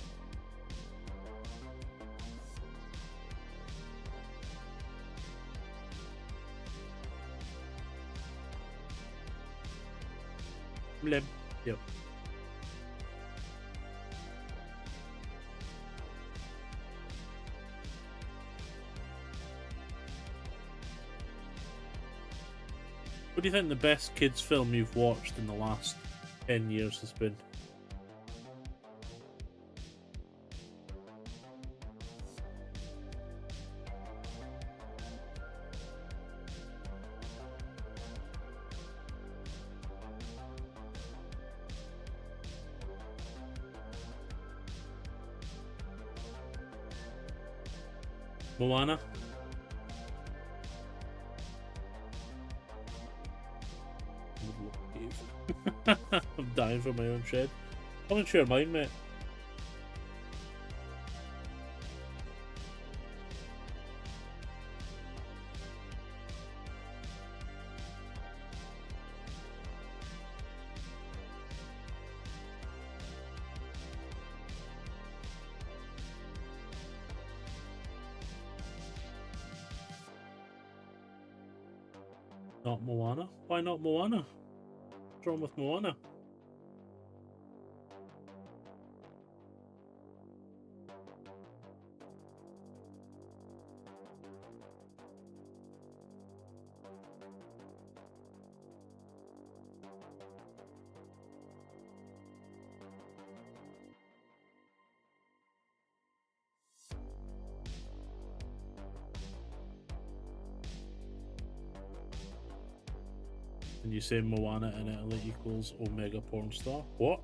Yep. What do you think the best kids film you've watched in the last 10 years has been? Moana? I'm dying for my own shed. I won't share mine, mate. Not Moana? Why not Moana? What's wrong with Moana? And you say Moana in Italy equals Omega porn star? What?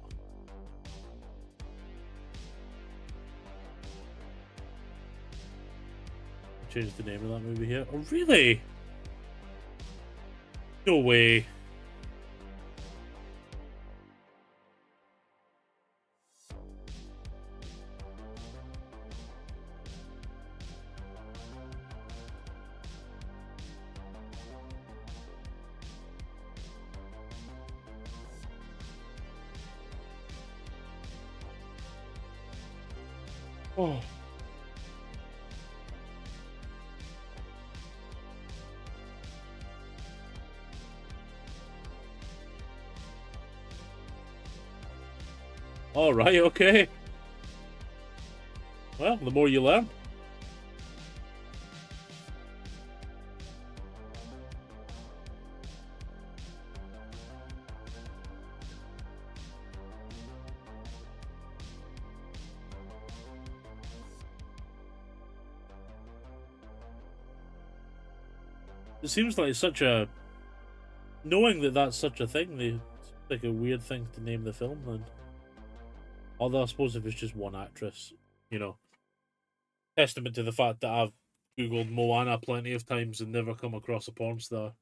I changed the name of that movie here. Oh, really? No way. Oh. All right, okay. Well, the more you learn. It seems like such a... Knowing that that's such a thing, it's like a weird thing to name the film then. Although I suppose if it's just one actress, you know. Testament to the fact that I've Googled Moana plenty of times and never come across a porn star.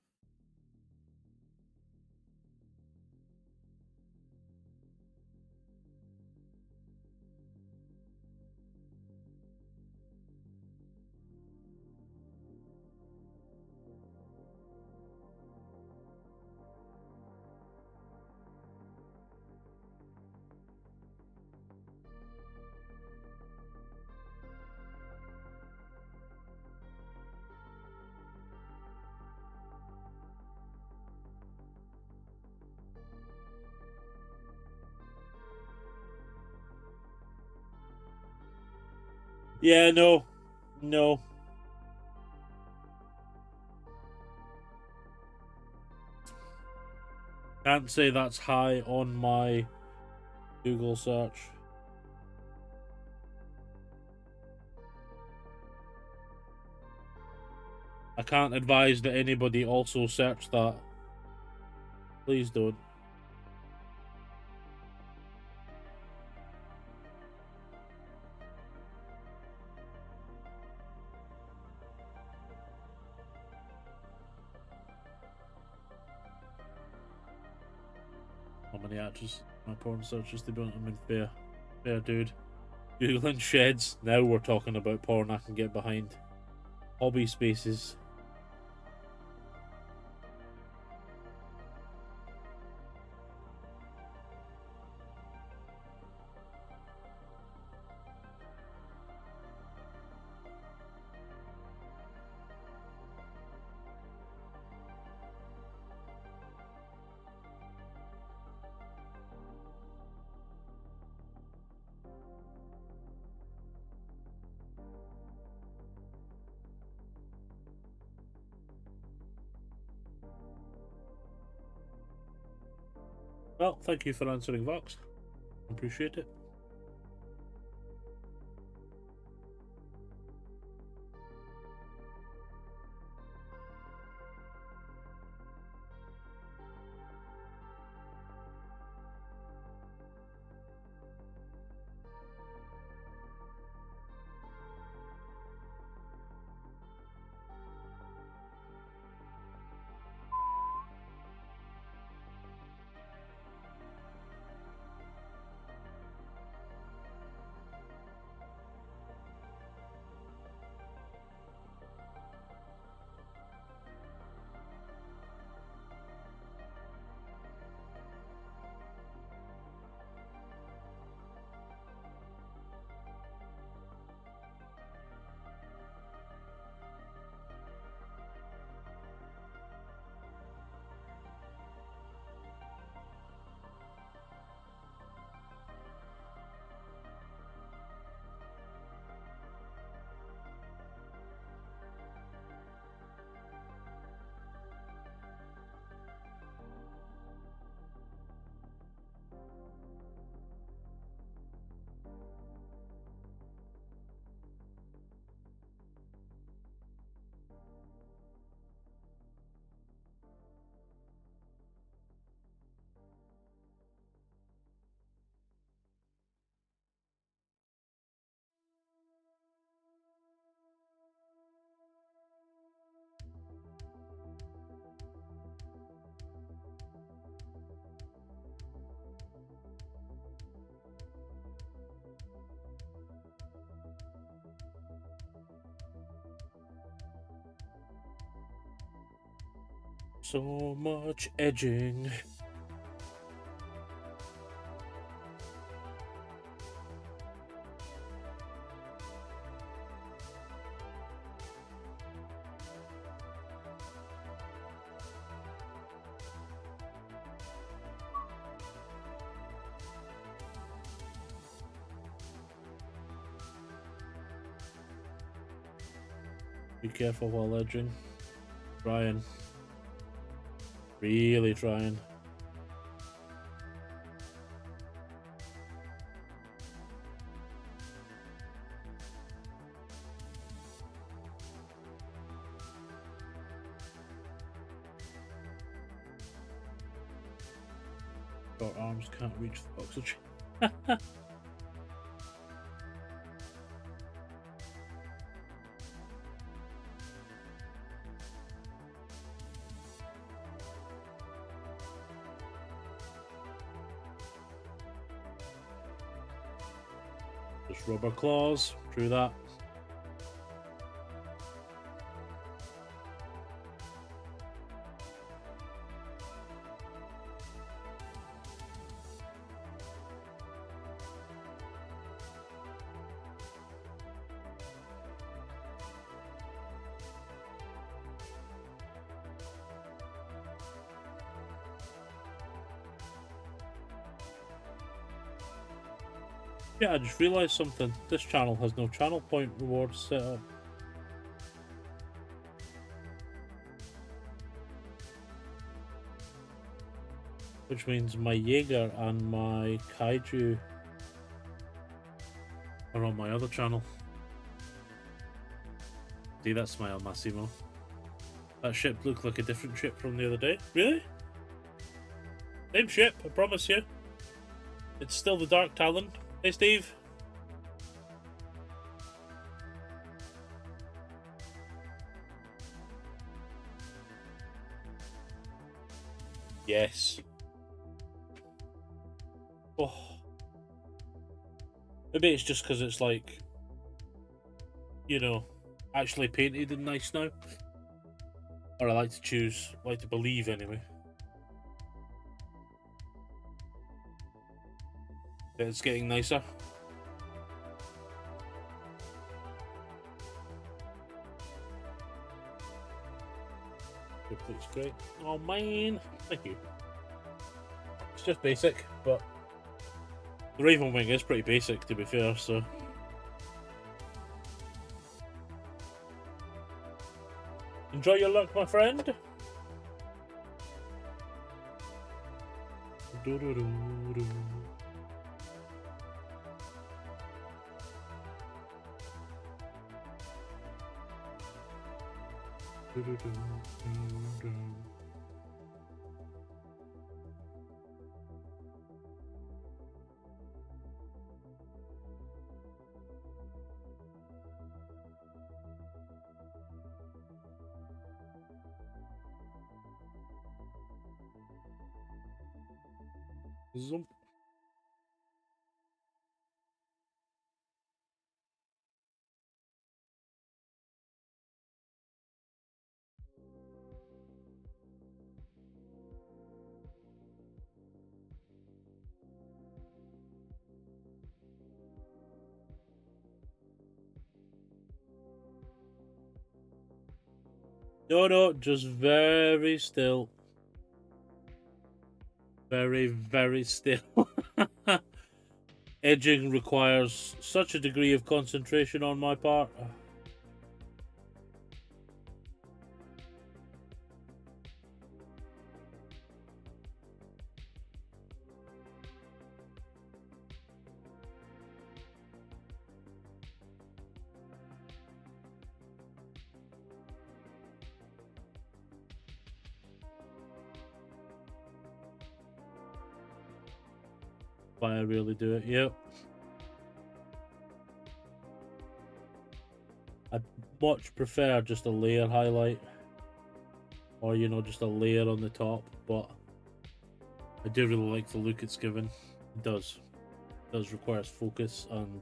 Yeah, no. No. Can't say that's high on my Google search. I can't advise that anybody also search that. Please don't. How many actors my porn searches to be honest? I mean, fair dude. Googling sheds. Now we're talking about porn I can get behind. Hobby spaces. Well, thank you for answering, Vox. Appreciate it. So much edging. Be careful while edging. Trying. Really trying. Short arms can't reach the oxygen. Just rubber claws, through that. Yeah, I just realised something. This channel has no channel point rewards set up. Which means my Jaeger and my Kaiju are on my other channel. See that smile, Massimo? That ship looked like a different ship from the other day. Really? Same ship, I promise you. It's still the Dark Talon. Hey, Steve. Yes. Oh. Maybe it's just because it's like, you know, actually painted and nice now. Or I like to believe anyway. That it's getting nicer. It looks great. Oh man, thank you. It's just basic, but the Ravenwing is pretty basic to be fair, so. Enjoy your luck, my friend. Zump. No, just very still. Very, very still. Edging requires such a degree of concentration on my part. Why I really do it, yep. I much prefer just a layer highlight, or just a layer on the top, but I do really like the look it's given. It does require focus and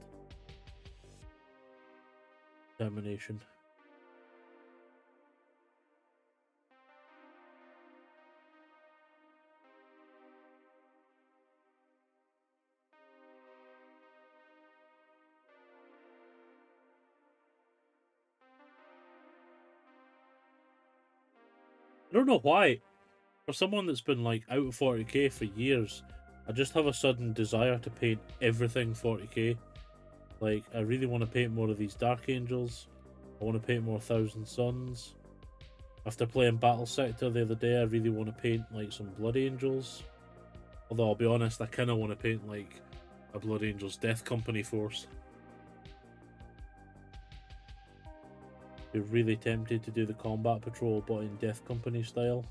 determination. I don't know why. For someone that's been like out of 40k for years, I just have a sudden desire to paint everything 40k. Like, I really want to paint more of these Dark Angels. I want to paint more Thousand Suns. After playing Battle Sector the other day, I really want to paint like some Blood Angels. Although I'll be honest, I kind of want to paint like a Blood Angels Death Company force. Be really tempted to do the combat patrol, but in Death Company style.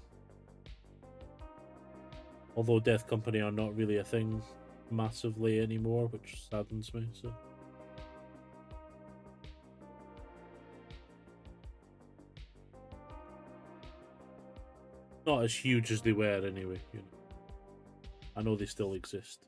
Although Death Company are not really a thing massively anymore, which saddens me. So. Not as huge as they were anyway, I know they still exist.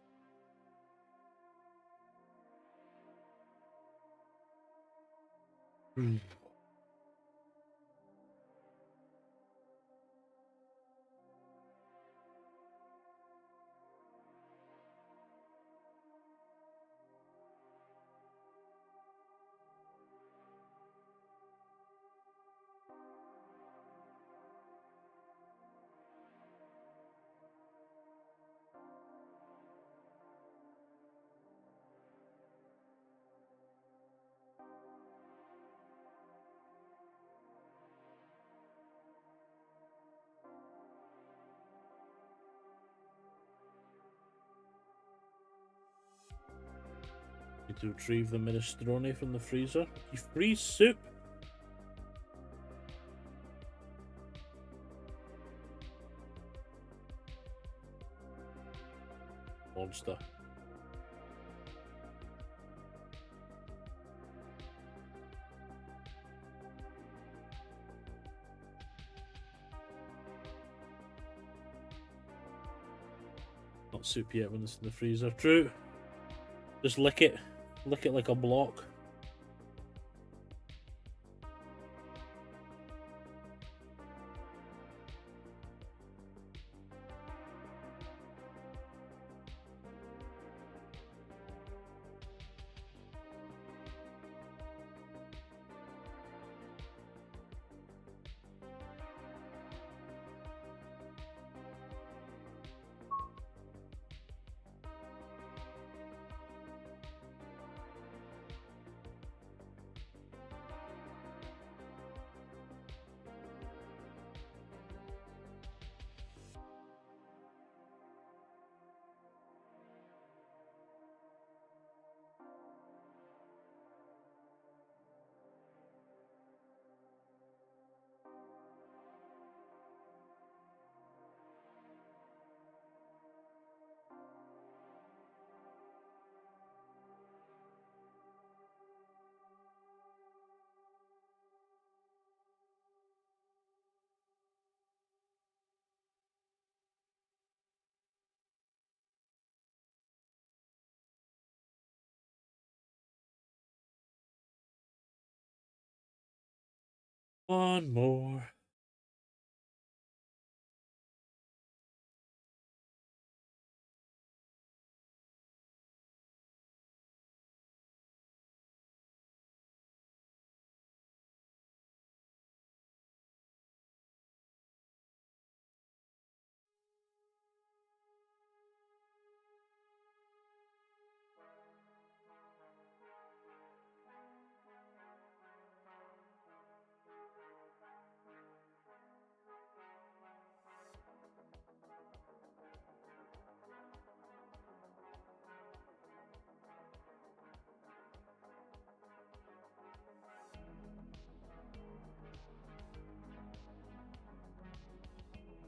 Need to retrieve the minestrone from the freezer. You freeze soup? Monster. Not soup yet when it's in the freezer. True. Just lick it. Lick it like a block. One more.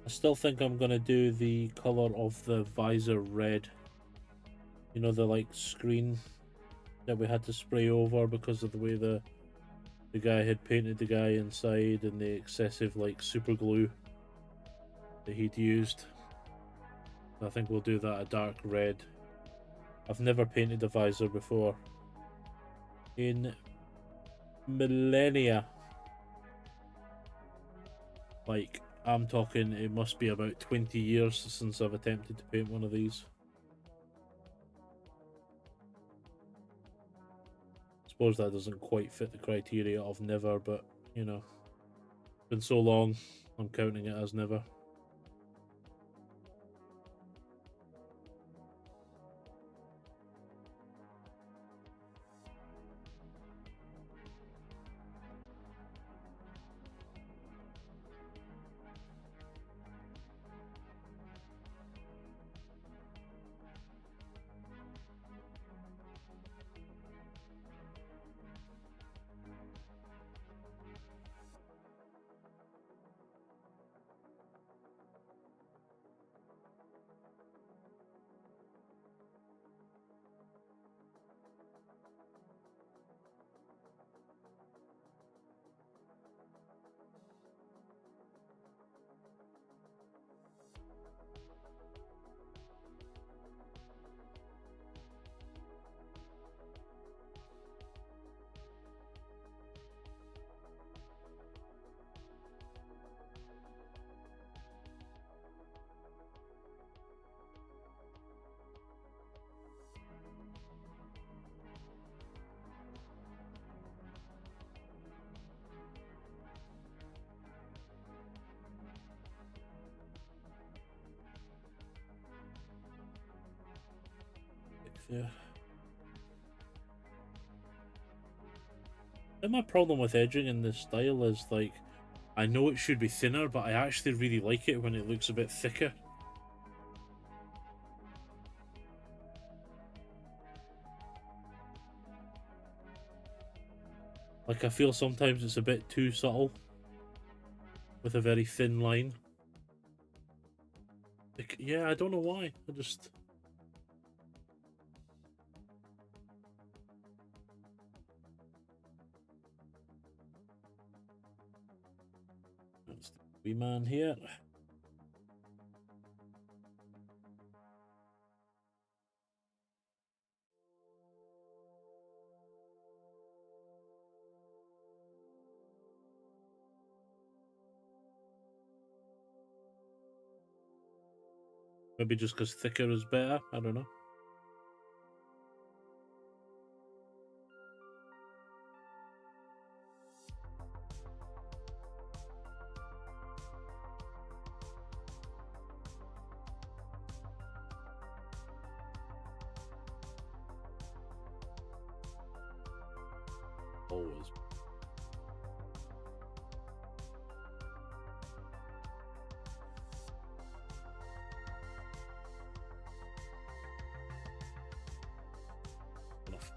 I still think I'm gonna do the color of the visor red. You know, the like screen that we had to spray over because of the way the guy had painted the guy inside and the excessive like super glue that he'd used. I think we'll do that a dark red. I've never painted a visor before in millennia. Like, I'm talking, it must be about 20 years since I've attempted to paint one of these. Suppose that doesn't quite fit the criteria of never, but you know, been so long, I'm counting it as never. Yeah. And my problem with edging in this style is like, I know it should be thinner, but I actually really like it when it looks a bit thicker. Like, I feel sometimes it's a bit too subtle with a very thin line. Like, yeah, I don't know why. I just... That's the wee man here. Maybe just because thicker is better. I don't know. Always. Enough.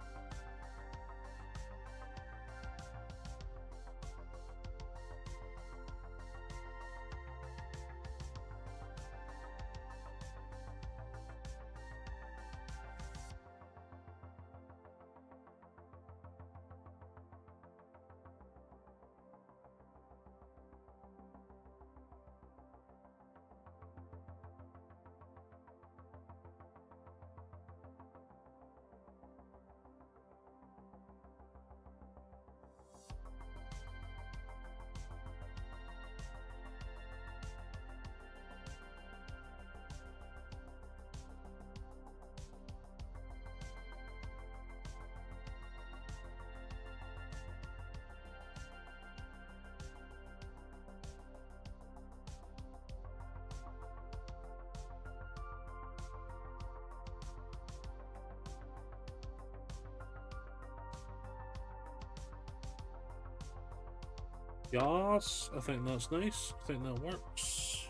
Yes, I think that's nice. I think that works.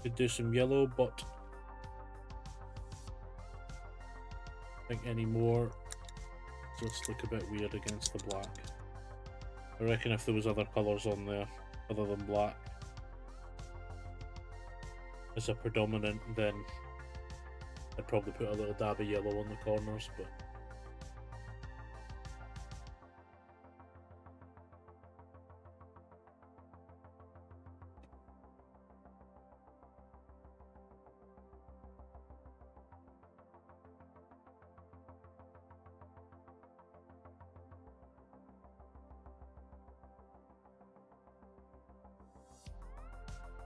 Could do some yellow, but I think any more just look a bit weird against the black. I reckon if there was other colours on there other than black as a predominant, then I'd probably put a little dab of yellow on the corners, but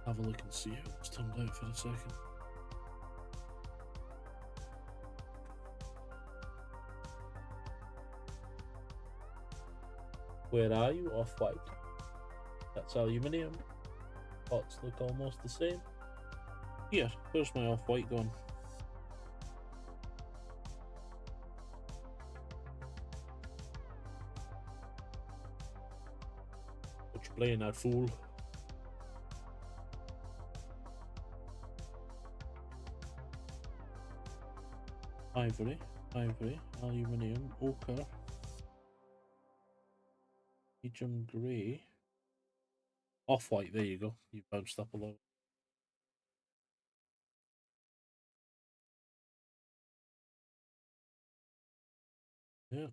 have a look and see how it's turned out for a second. Where are you? Off-white. That's aluminium. Pots look almost the same. Here, where's my off-white gone? What you playing at, fool? Ivory, aluminium, ochre, medium grey, off-white. There you go. You bounced up a lot. Yeah.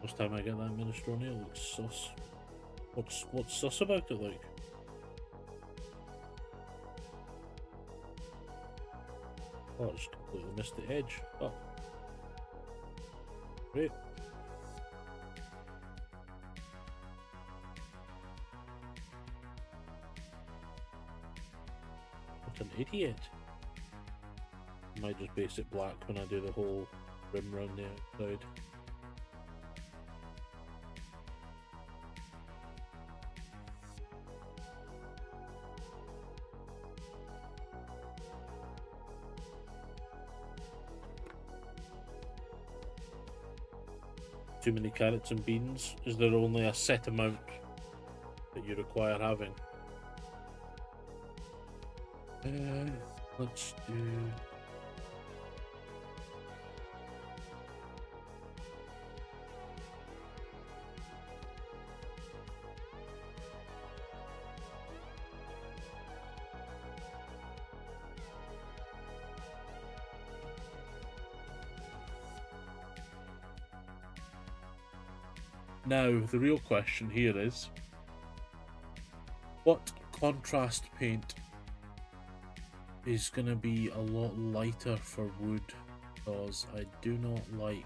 First time I get that minestrone, it looks sus. What's sus about it, like? Oh, it's completely missed the edge. Oh. Great. What an idiot. I might just base it black when I do the whole rim round the outside. Too many carrots and beans? Is there only a set amount that you require having? Let's do... Now, the real question here is, what contrast paint is going to be a lot lighter for wood? Because I do not like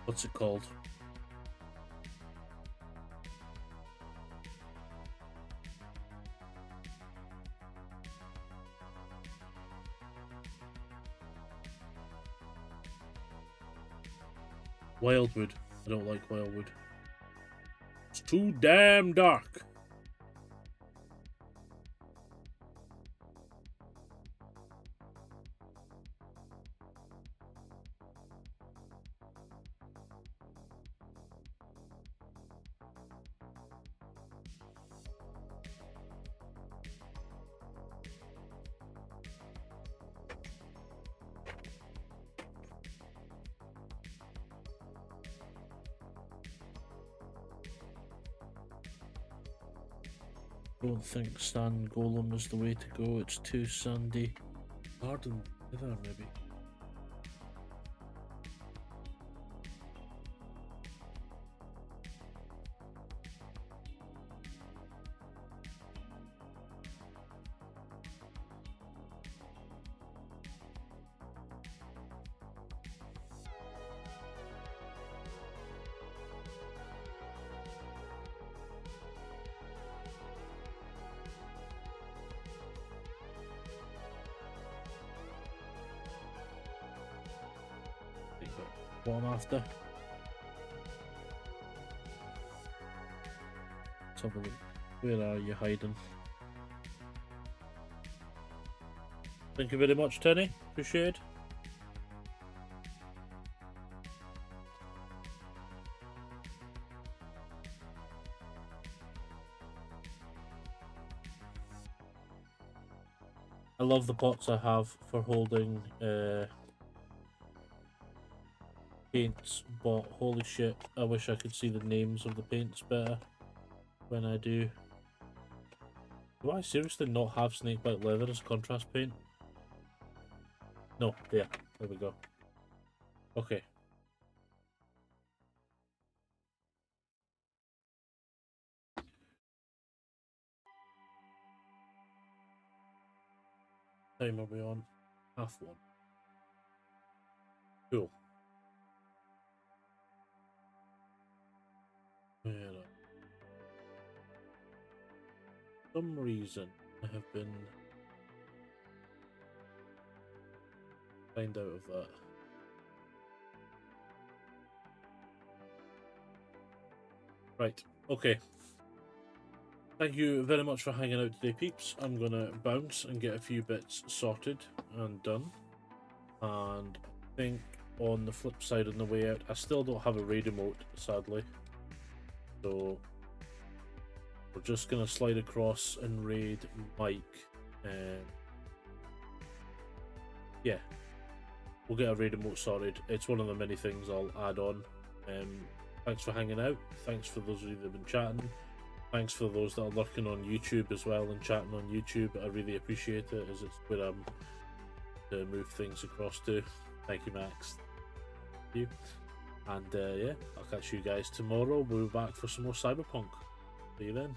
what's it called? Wildwood. I don't like wildwood. It's too damn dark. Don't think sand golem is the way to go. It's too sandy. Hardened leather, maybe. what I'm after. Let's have a look. Where are you hiding? Thank you very much, Tenny. Appreciate it. I love the pots I have for holding paints, but holy shit, I wish I could see the names of the paints better when I do. Do I seriously not have snakebite leather as contrast paint? No, there we go. Okay. Time are we on? Half one. Cool. Where for some reason I have been signed out of that. Right, okay. Thank you very much for hanging out today, peeps. I'm gonna bounce and get a few bits sorted and done. And I think on the flip side, on the way out, I still don't have a raid emote, sadly. So we're just gonna slide across and raid Mike. Yeah, we'll get a raid emote sorted. It's one of the many things I'll add on. Thanks for hanging out. Thanks for those of you that have been chatting. Thanks for those that are lurking on YouTube as well and chatting on YouTube. I really appreciate it, as it's where I'm to move things across to. Thank you, Max. Thank you. And yeah, I'll catch you guys tomorrow. We'll be back for some more Cyberpunk. See you then.